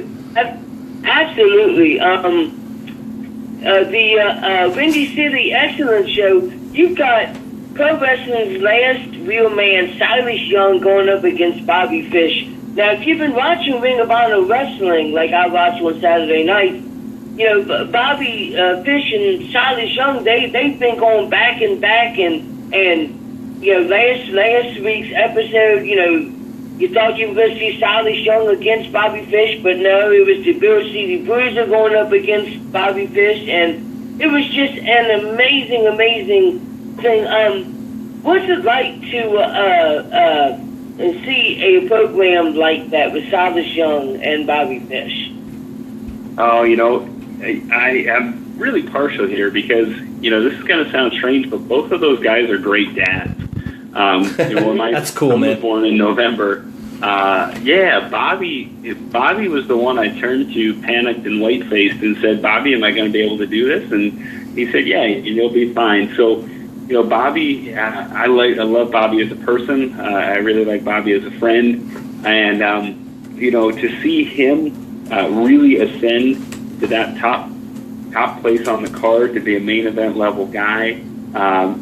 S3: The Windy City Excellence Show, you've got Pro Wrestling's last real man, Silas Young, going up against Bobby Fish. Now, if you've been watching Ring of Honor Wrestling, like I watched on Saturday night, Bobby Fish and Silas Young, they've been going back and back, and last week's episode, you thought you were going to see Silas Young against Bobby Fish, but no, it was the Bill City Bruiser going up against Bobby Fish, and it was just an amazing, amazing thing. What's it like to see a program like that with Silas Young and Bobby Fish?
S8: Oh, I am really partial here because, this is going to sound strange, but both of those guys are great dads. When my
S2: That's cool,
S8: son
S2: man.
S8: was born in November, Bobby was the one I turned to, panicked and white-faced, and said, Bobby, am I going to be able to do this? And he said, yeah, you'll be fine. So, Bobby, I love Bobby as a person. I really like Bobby as a friend. And, to see him really ascend to that top place on the card, to be a main event level guy,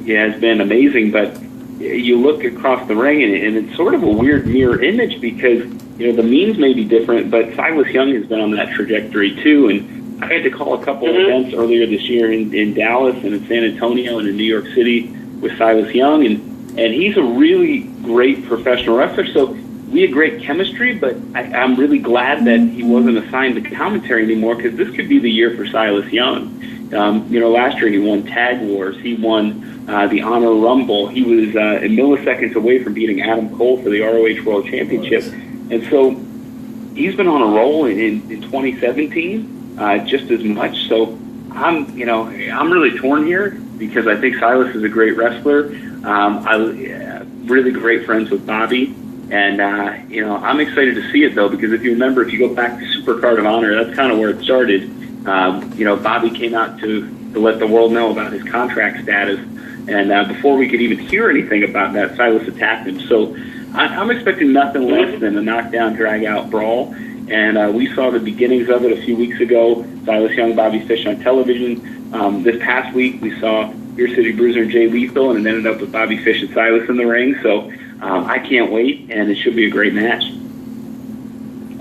S8: it has been amazing. But, you look across the ring, and it's sort of a weird mirror image because, the means may be different, but Silas Young has been on that trajectory too. And I had to call a couple of events earlier this year in Dallas and in San Antonio and in New York City with Silas Young, and he's a really great professional wrestler. So we had great chemistry, but I'm really glad that he wasn't assigned the commentary anymore, because this could be the year for Silas Young. Last year he won Tag Wars. He won the Honor Rumble. He was milliseconds away from beating Adam Cole for the ROH World Championship. And so he's been on a roll in 2017 just as much. So I'm really torn here because I think Silas is a great wrestler. I'm really great friends with Bobby. And, I'm excited to see it, though, because if you remember, if you go back to Supercard of Honor, that's kind of where it started. Bobby came out to let the world know about his contract status. And before we could even hear anything about that, Silas attacked him. So I'm expecting nothing less than a knockdown, drag-out brawl. And we saw the beginnings of it a few weeks ago, Silas Young, Bobby Fish on television. This past week, we saw Your City Bruiser and Jay Lethal, and it ended up with Bobby Fish and Silas in the ring. So I can't wait, and it should be a great match.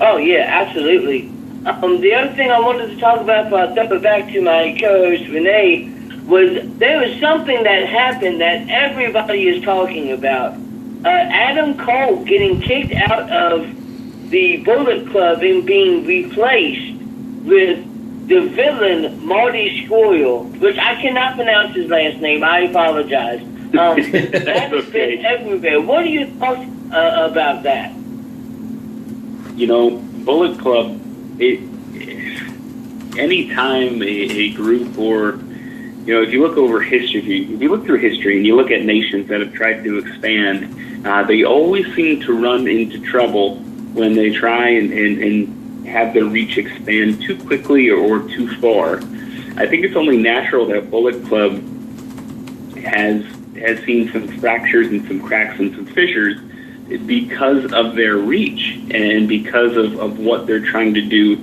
S3: Oh, yeah, absolutely. The other thing I wanted to talk about before I dump it back to my co-host, Rene, was there was something that happened that everybody is talking about. Adam Cole getting kicked out of the Bullet Club and being replaced with the villain Marty Scurll, which I cannot pronounce his last name. I apologize. That has been everywhere. What do you thought about that?
S8: Bullet Club, anytime a group or, if you look over history, if you look through history and you look at nations that have tried to expand, they always seem to run into trouble when they try and have their reach expand too quickly or too far. I think it's only natural that Bullet Club has seen some fractures and some cracks and some fissures because of their reach and because of what they're trying to do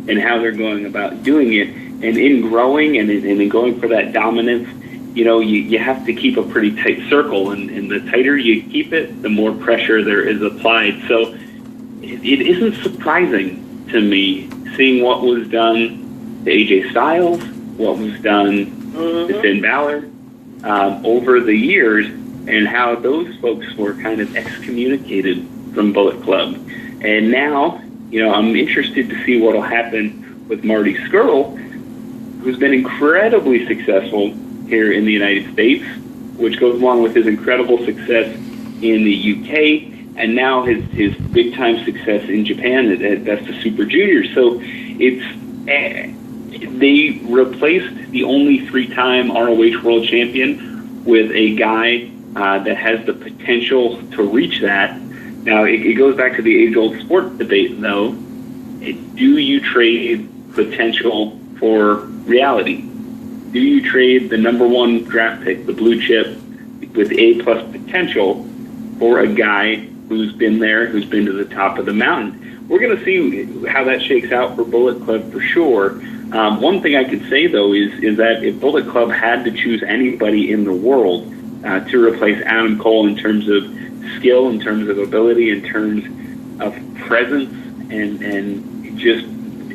S8: and how they're going about doing it. And in growing and in going for that dominance, you have to keep a pretty tight circle. And the tighter you keep it, the more pressure there is applied. So it isn't surprising to me seeing what was done to AJ Styles, what was done to Finn Balor over the years, and how those folks were kind of excommunicated from Bullet Club. And now, I'm interested to see what will happen with Marty Scurll, who's been incredibly successful here in the United States, which goes along with his incredible success in the UK, and now his big-time success in Japan at Best of Super Junior. So they replaced the only 3-time ROH World Champion with a guy that has the potential to reach that. Now, it goes back to the age-old sport debate, though. Do you trade potential for reality? Do you trade the number 1 draft pick, the blue chip, with A-plus potential for a guy who's been there, who's been to the top of the mountain? We're going to see how that shakes out for Bullet Club for sure. One thing I could say, though, is that if Bullet Club had to choose anybody in the world to replace Adam Cole in terms of skill, in terms of ability, in terms of presence, and just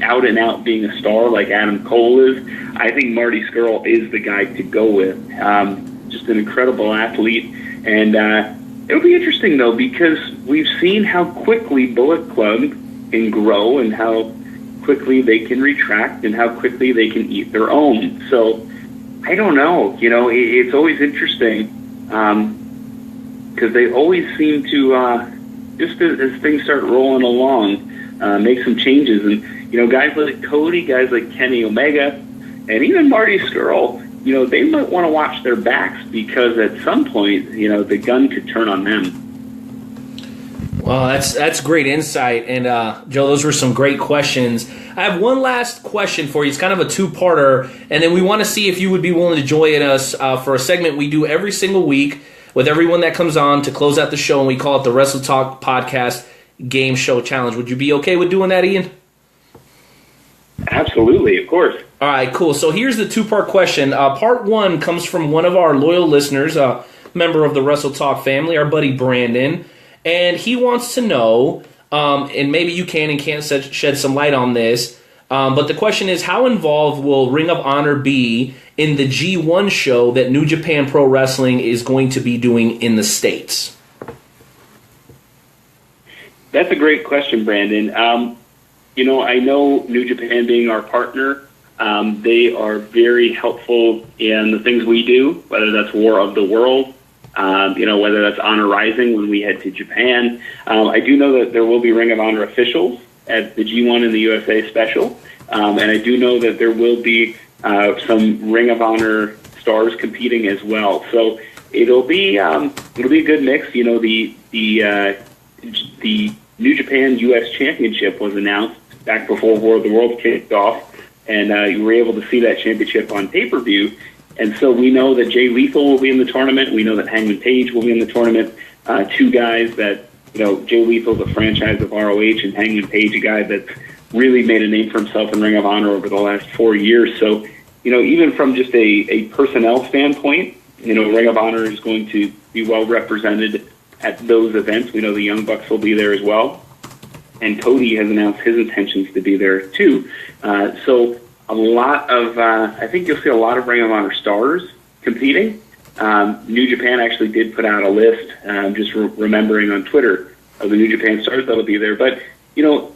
S8: out and out being a star like Adam Cole is, I think Marty Scurll is the guy to go with. Just an incredible athlete. And it'll be interesting, though, because we've seen how quickly Bullet Club can grow and how quickly they can retract and how quickly they can eat their own. So I don't know. It's always interesting because they always seem to, just as things start rolling along, make some changes. And, guys like Cody, guys like Kenny Omega, and even Marty Scurll, they might want to watch their backs because at some point, the gun could turn on them.
S2: Well, that's great insight. And, Joe, those were some great questions. I have one last question for you. It's kind of a two-parter, and then we want to see if you would be willing to join us for a segment we do every single week with everyone that comes on to close out the show, and we call it the Wrestle Talk Podcast Game Show Challenge. Would you be okay with doing that, Ian?
S8: Absolutely, of course.
S2: All right, cool. So here's the two-part question. Part one comes from one of our loyal listeners, member of the Wrestle Talk family, our buddy Brandon, and he wants to know, and maybe you can and can't shed some light on this, but the question is, how involved will Ring of Honor be in the G1 show that New Japan Pro Wrestling is going to be doing in the States?
S8: That's a great question, Brandon. I know New Japan being our partner, they are very helpful in the things we do, whether that's War of the World, whether that's Honor Rising when we head to Japan. I do know that there will be Ring of Honor officials at the G1 and the USA special, and I do know that there will be some Ring of Honor stars competing as well. So it'll be a good mix. The New Japan US Championship was announced back before War of the World kicked off, and you were able to see that championship on pay-per-view. And so we know that Jay Lethal will be in the tournament. We know that Hangman Page will be in the tournament. Two guys that, Jay Lethal's a franchise of ROH, and Hangman Page, a guy that's really made a name for himself in Ring of Honor over the last 4 years. So, even from just a personnel standpoint, Ring of Honor is going to be well represented at those events. We know the Young Bucks will be there as well. And Cody has announced his intentions to be there too. So a lot of, I think you'll see a lot of Ring of Honor stars competing. New Japan actually did put out a list, just remembering on Twitter, of the New Japan stars that'll be there. But,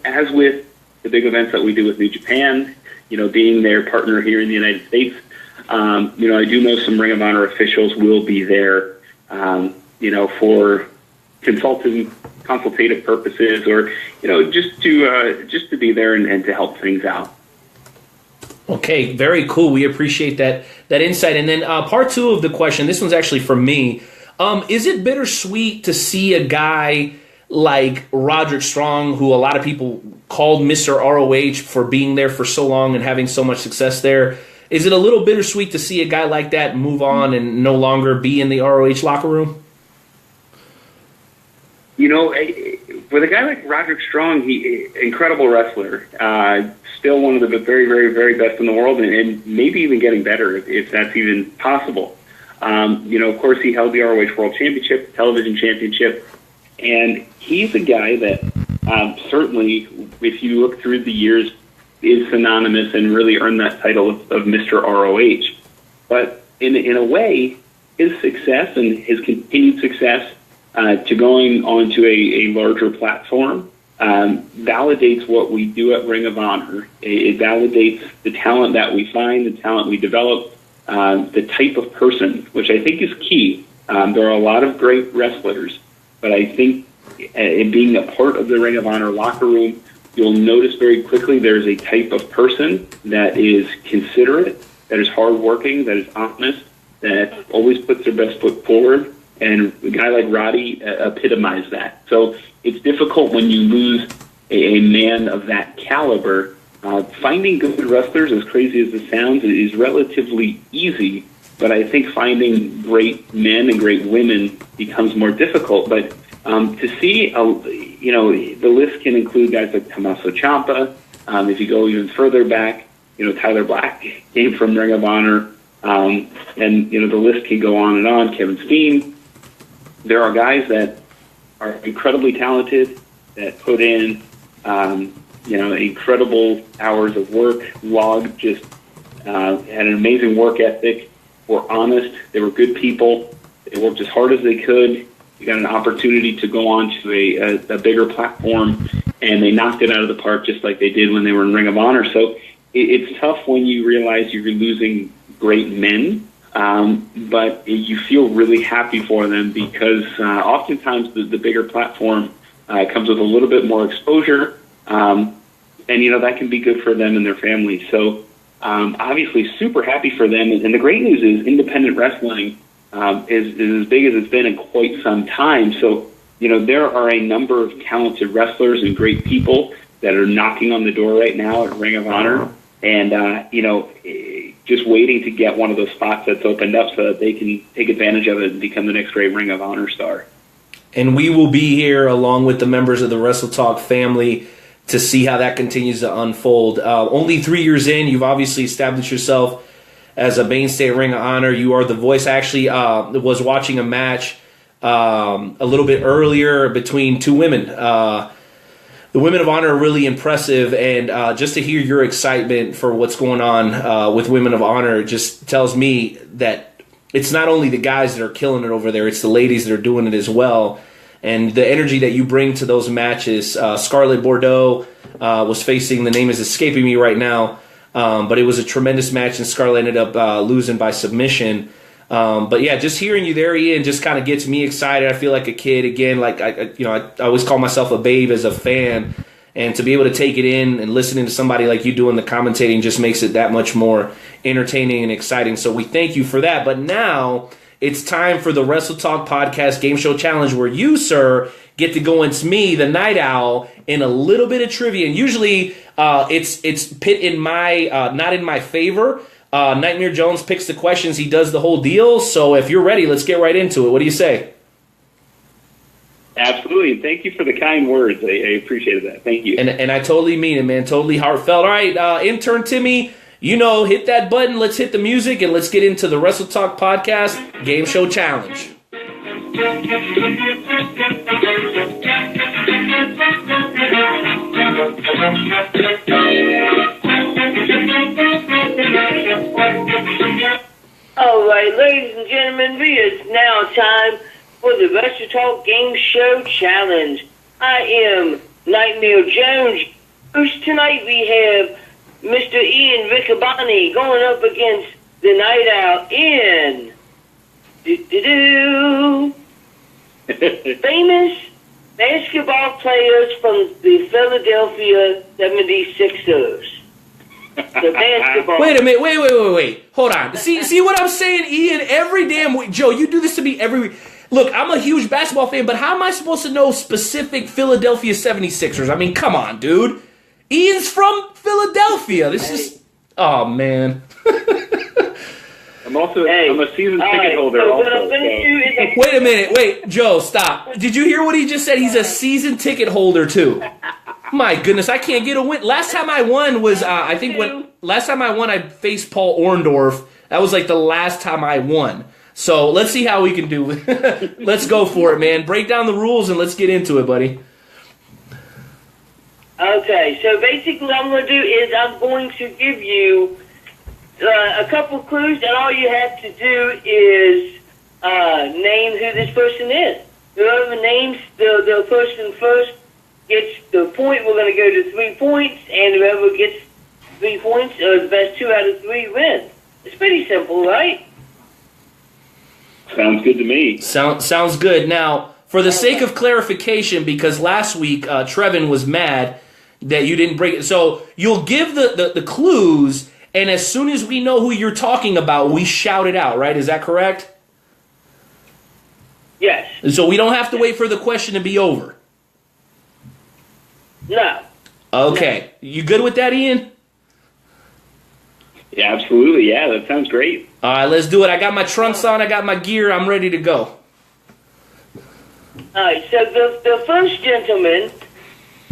S8: as with the big events that we do with New Japan, being their partner here in the United States, I do know some Ring of Honor officials will be there, for consultative purposes, or just to be there and to help things out.
S2: Okay, very cool. We appreciate that insight. And then part two of the question, this one's actually from me. Is it bittersweet to see a guy like Roderick Strong, who a lot of people called Mr. ROH for being there for so long and having so much success there? Is it a little bittersweet to see a guy like that move on and no longer be in the ROH locker room?
S8: With a guy like Roderick Strong, incredible wrestler, still one of the very, very, very best in the world, and maybe even getting better if that's even possible. Of course, he held the ROH World Championship, Television Championship, and he's a guy that certainly, if you look through the years, is synonymous and really earned that title of Mr. ROH. But in a way, his success and his continued success to going onto a larger platform validates what we do at Ring of Honor. It validates the talent that we find, the talent we develop, the type of person, which I think is key. There are a lot of great wrestlers, but I think in being a part of the Ring of Honor locker room, you'll notice very quickly there's a type of person that is considerate, that is hardworking, that is honest, that always puts their best foot forward. And a guy like Roddy epitomized that. So it's difficult when you lose a man of that caliber. Finding good wrestlers, as crazy as it sounds, is relatively easy. But I think finding great men and great women becomes more difficult. But to see, the list can include guys like Tommaso Ciampa. If you go even further back, Tyler Black came from Ring of Honor. And, the list can go on and on. Kevin Steen. There are guys that are incredibly talented, that put in, incredible hours of work, logged, just had an amazing work ethic, were honest, they were good people, they worked as hard as they could. You got an opportunity to go on to a bigger platform, and they knocked it out of the park just like they did when they were in Ring of Honor. So it's tough when you realize you're losing great men. But you feel really happy for them because oftentimes the bigger platform comes with a little bit more exposure, and that can be good for them and their families. So obviously super happy for them. And the great news is independent wrestling is as big as it's been in quite some time. So there are a number of talented wrestlers and great people that are knocking on the door right now at Ring of Honor, and just waiting to get one of those spots that's opened up so that they can take advantage of it and become the next great Ring of Honor star.
S2: And we will be here along with the members of the Wrestle Talk family to see how that continues to unfold. Only 3 years in, you've obviously established yourself as a mainstay of Ring of Honor. You are the voice. I actually was watching a match a little bit earlier between two women. The Women of Honor are really impressive, and just to hear your excitement for what's going on with Women of Honor just tells me that it's not only the guys that are killing it over there, it's the ladies that are doing it as well. And the energy that you bring to those matches. Scarlett Bordeaux was facing, the name is escaping me right now, but it was a tremendous match, and Scarlett ended up losing by submission. But yeah, just hearing you there, Ian, just kind of gets me excited. I feel like a kid again. Like I always call myself a babe as a fan, and to be able to take it in and listening to somebody like you doing the commentating just makes it that much more entertaining and exciting. So we thank you for that. But now it's time for the Wrestle Talk Podcast Game Show Challenge, where you, sir, get to go against me, the Night Owl, in a little bit of trivia. And usually it's pit in my not in my favor. Nightmare Jones picks the questions. He does the whole deal. So if you're ready, let's get right into it. What do you say?
S8: Absolutely. Thank you for the kind words. I appreciated that. Thank you.
S2: And I totally mean it, man. Totally heartfelt. All right, intern Timmy, hit that button. Let's hit the music, and let's get into the Wrestle Talk Podcast Game Show Challenge.
S3: All right, ladies and gentlemen, it is now time for the Wrestle Talk Game Show Challenge. I am Nightmare Jones. Tonight we have Mr. Ian Riccaboni going up against the Night Owl in famous basketball players from the Philadelphia 76ers. The basketball.
S2: Wait a minute. Wait. Hold on. See what I'm saying, Ian? Every damn week. Joe, you do this to me every week. Look, I'm a huge basketball fan, but how am I supposed to know specific Philadelphia 76ers? I mean, come on, dude. Ian's from Philadelphia. This is... Oh, man.
S8: I'm a season ticket holder
S3: so
S8: also.
S3: What I'm going to do is...
S2: Wait a minute. Wait, Joe, stop. Did you hear what he just said? He's a season ticket holder, too. My goodness, I can't get a win. Last time I won was, I faced Paul Orndorff. That was like the last time I won. So let's see how we can do it. Let's go for it, man. Break down the rules and let's get into it, buddy.
S3: Okay, so basically what I'm going to do is I'm going to give you a couple clues, and all you have to do is name who this person is. Whoever names the person first gets the point. We're going to go to 3 points, and whoever gets 3 points, the best 2 out of 3 wins. It's pretty simple, right?
S8: Sounds good to me.
S2: Sounds good. Now, for the sake of clarification, because last week Trevin was mad that you didn't break it, so you'll give the clues, and as soon as we know who you're talking about, we shout it out, right? Is that correct?
S3: Yes.
S2: So we don't have to wait for the question to be over?
S3: No.
S2: Okay. You good with that, Ian?
S8: Yeah, absolutely. Yeah, that sounds great.
S2: All right, let's do it. I got my trunks on. I got my gear. I'm ready to go.
S3: All right, so the first gentleman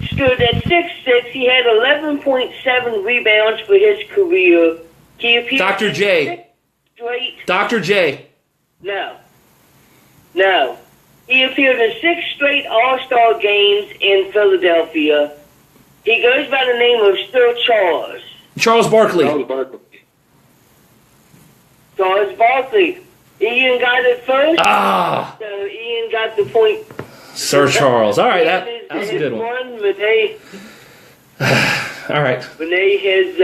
S3: stood at 6'6". He had 11.7 rebounds for his career. He appeared
S2: Dr. J.
S3: Straight.
S2: Dr. J.
S3: No. He appeared in 6 straight All-Star games in Philadelphia. He goes by the name of Sir Charles.
S2: Charles Barkley.
S3: Charles Barkley. Ian got it first.
S2: Ah.
S3: So Ian got the point.
S2: Sir Charles. All right, that was a good one.
S3: Rene,
S2: all right.
S3: Rene has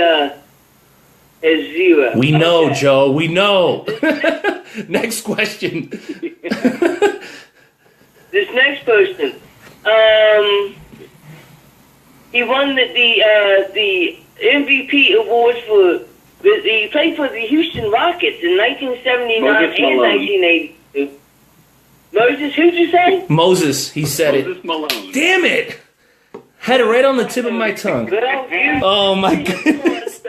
S3: 0.
S2: We know, Joe. We know. Next question.
S3: This next person, he won the MVP awards for. He played for the Houston Rockets in 1979 and 1982. Moses, who'd you say?
S2: Moses, he said
S8: Moses
S2: it.
S8: Malone.
S2: Damn it! Had it right on the tip of my tongue. Oh my goodness.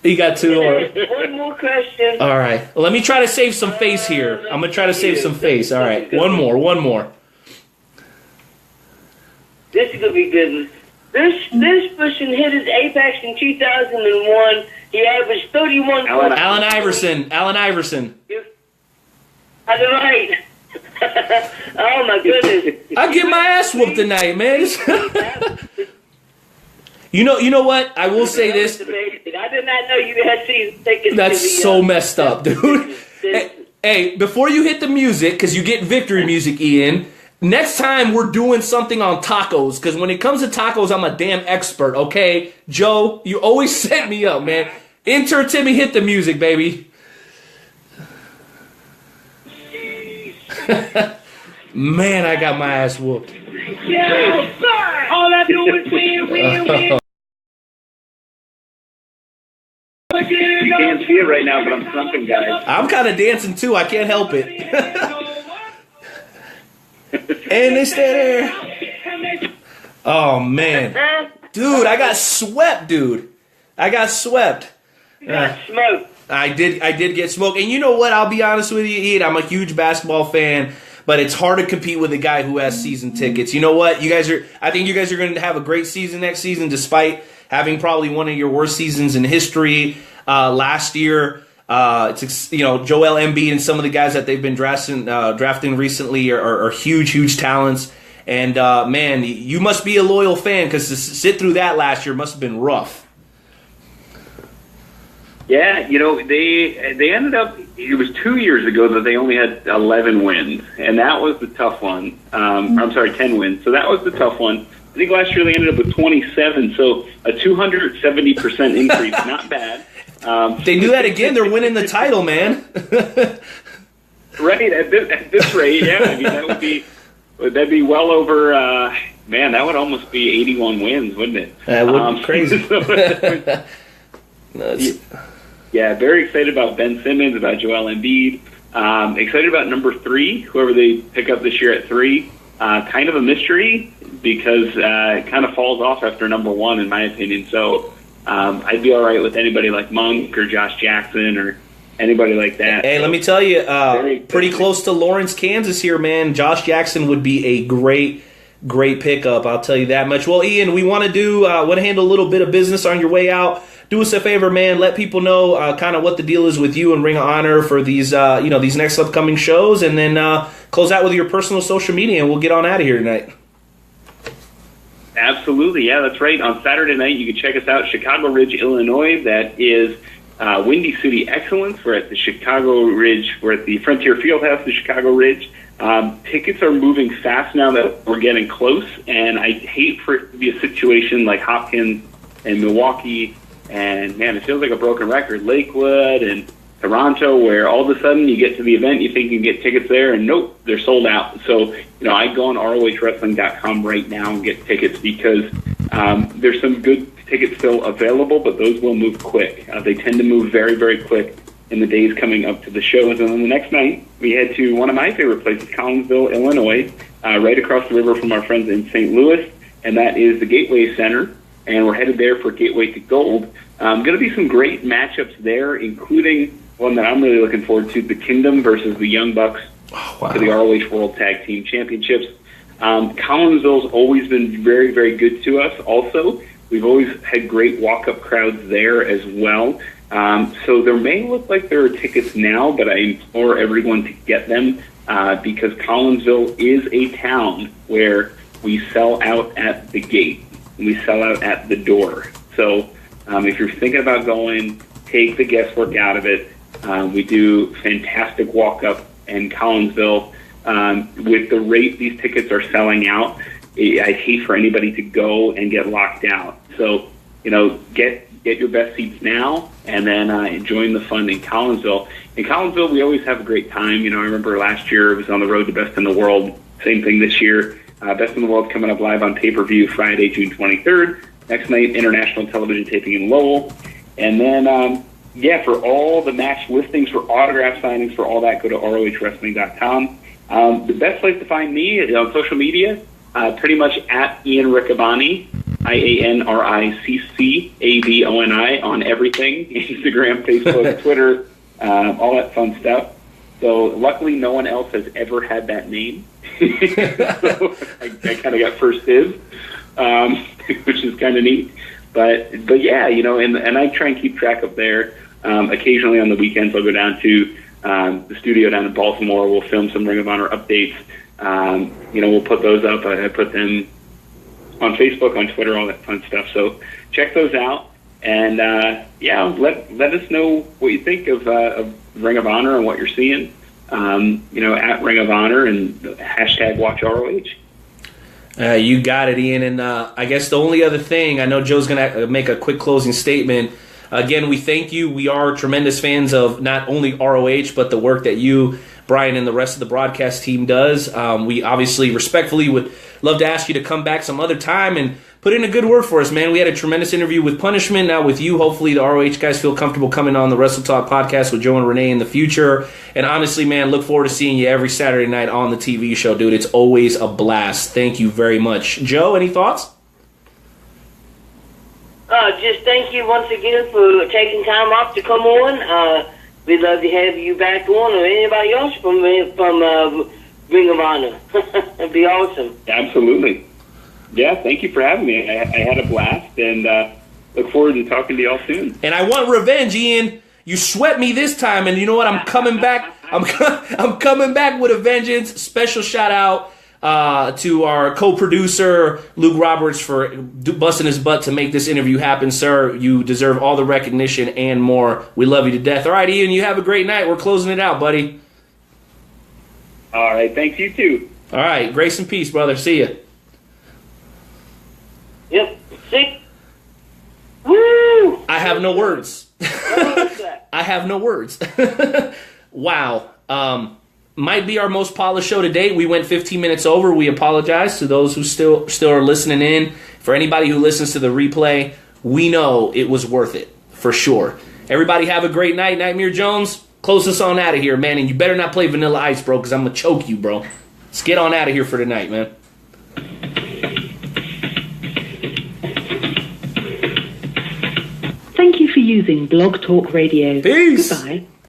S2: You got 2 more.
S3: One more question.
S2: All right. Well, let me try to save some face here. I'm going to try to save some face. All right. One more.
S3: This is going to be good. This person hit his apex in 2001 He averaged 31
S8: Allen
S3: points.
S2: Allen Iverson.
S3: That's right. Oh my goodness.
S2: I get my ass whooped tonight, man. You know what? I will say this.
S3: I did not know you had season tickets.
S2: That's so messed up, dude. Hey, before you hit the music, because you get victory music, Ian, next time we're doing something on tacos, because when it comes to tacos, I'm a damn expert, okay? Joe, you always set me up, man. Intern Timmy, hit the music, baby. Man, I got my ass whooped.
S4: Yes, sir. All I do is win.
S8: You can't see it right now, but I'm thumping, guys.
S2: I'm kind of dancing too. I can't help it. And they stay there. Oh man, dude, I got swept, dude. I got swept.
S3: Got smoked.
S2: I did get smoked. And you know what? I'll be honest with you, Ian. I'm a huge basketball fan, but it's hard to compete with a guy who has season tickets. You know what? I think you guys are going to have a great season next season, despite having probably one of your worst seasons in history last year. It's Joel Embiid and some of the guys that they've been drafting recently are huge talents. And man, you must be a loyal fan, because to sit through that last year must have been rough.
S8: Yeah, they ended up, it was 2 years ago that they only had 11 wins, and that was the tough one. 10 wins. So that was the tough one. I think last year they ended up with 27, so a 270% increase. Not bad.
S2: They do that again, they're winning the title, man.
S8: Right, at this rate, yeah. I mean, that'd be well over, man, that would almost be 81 wins, wouldn't it?
S2: That would be crazy.
S8: Yeah, very excited about Ben Simmons, about Joel Embiid. Excited about number 3, whoever they pick up this year at 3. Kind of a mystery, because it kind of falls off after number 1, in my opinion. So I'd be all right with anybody like Monk or Josh Jackson or anybody like that.
S2: Hey, let me tell you, pretty close to Lawrence, Kansas here, man. Josh Jackson would be a great pickup, I'll tell you that much. Well, Ian, we want to handle a little bit of business on your way out. Do us a favor, man. Let people know kind of what the deal is with you and Ring of Honor for these these next upcoming shows, and then close out with your personal social media, and we'll get on out of here tonight.
S8: Absolutely, yeah, that's right. On Saturday night, you can check us out, Chicago Ridge, Illinois. That is Windy City Excellence. We're at the Chicago Ridge. We're at the Frontier Fieldhouse, the Chicago Ridge. Tickets are moving fast now that we're getting close, and I hate for it to be a situation like Hopkins and Milwaukee, and man, it feels like a broken record, Lakewood and Toronto, where all of a sudden you get to the event, you think you can get tickets there, and nope, they're sold out. So, I go on ROHWrestling.com right now and get tickets, because there's some good tickets still available, but those will move quick. They tend to move very, very quick in the days coming up to the shows. And then the next night, we head to one of my favorite places, Collinsville, Illinois, right across the river from our friends in St. Louis, and that is the Gateway Center. And we're headed there for Gateway to Gold. Going to be some great matchups there, including one that I'm really looking forward to, the Kingdom versus the Young Bucks for the ROH World Tag Team Championships. Collinsville's always been very, very good to us also. We've always had great walk-up crowds there as well. So there may look like there are tickets now, but I implore everyone to get them because Collinsville is a town where we sell out at the gate. We sell out at the door. So if you're thinking about going, take the guesswork out of it. We do fantastic walk-up in Collinsville. With the rate these tickets are selling out, I hate for anybody to go and get locked out. So, get your best seats now, and then join the fun in Collinsville. In Collinsville, we always have a great time. I remember last year it was on the road to Best in the World. Same thing this year. Best in the World coming up live on pay-per-view Friday, June 23rd. Next night, international television taping in Lowell. And then, for all the match listings, for autograph signings, for all that, go to ROHWrestling.com. The best place to find me is on social media, pretty much at Ian Riccaboni, IANRICCABONI on everything, Instagram, Facebook, Twitter, all that fun stuff. So luckily no one else has ever had that name. So I kind of got first dibs, which is kind of neat. But yeah, and I try and keep track up there. Occasionally on the weekends, I'll go down to the studio down in Baltimore. We'll film some Ring of Honor updates. We'll put those up. I put them on Facebook, on Twitter, all that fun stuff. So check those out. And let us know what you think of Ring of Honor and what you're seeing. At Ring of Honor and hashtag Watch ROH.
S2: You got it, Ian. And I guess the only other thing, I know Joe's going to make a quick closing statement. Again, we thank you. We are tremendous fans of not only ROH, but the work that you, Brian, and the rest of the broadcast team does. We obviously respectfully would love to ask you to come back some other time and put in a good word for us, man. We had a tremendous interview with Punishment. Now with you, hopefully the ROH guys feel comfortable coming on the Wrestle Talk podcast with Joe and Rene in the future. And honestly, man, look forward to seeing you every Saturday night on the TV show, dude. It's always a blast. Thank you very much. Joe, any thoughts?
S3: Just thank you once again for taking time off to come on. We'd love to have you back on, or anybody else from Ring of Honor. It'd be awesome.
S8: Absolutely. Yeah, thank you for having me. I had a blast, and look forward to talking to y'all soon.
S2: And I want revenge, Ian. You swept me this time, and you know what? I'm coming back. I'm coming back with a vengeance. Special shout out to our co-producer Luke Roberts for busting his butt to make this interview happen, sir. You deserve all the recognition and more. We love you to death. All right, Ian, you have a great night. We're closing it out, buddy.
S8: All right, thanks, you too.
S2: All right, grace and peace, brother. See ya.
S3: Yep. See? Woo!
S2: I have no words. I have no words. Wow. Might be our most polished show to date. We went 15 minutes over. We apologize to those who still are listening in. For anybody who listens to the replay, we know it was worth it, for sure. Everybody have a great night. Nightmare Jones, close us on out of here, man. And you better not play Vanilla Ice, bro, because I'm going to choke you, bro. Let's get on out of here for tonight, man.
S9: Thank you for using Blog Talk Radio.
S2: Peace.
S9: Goodbye.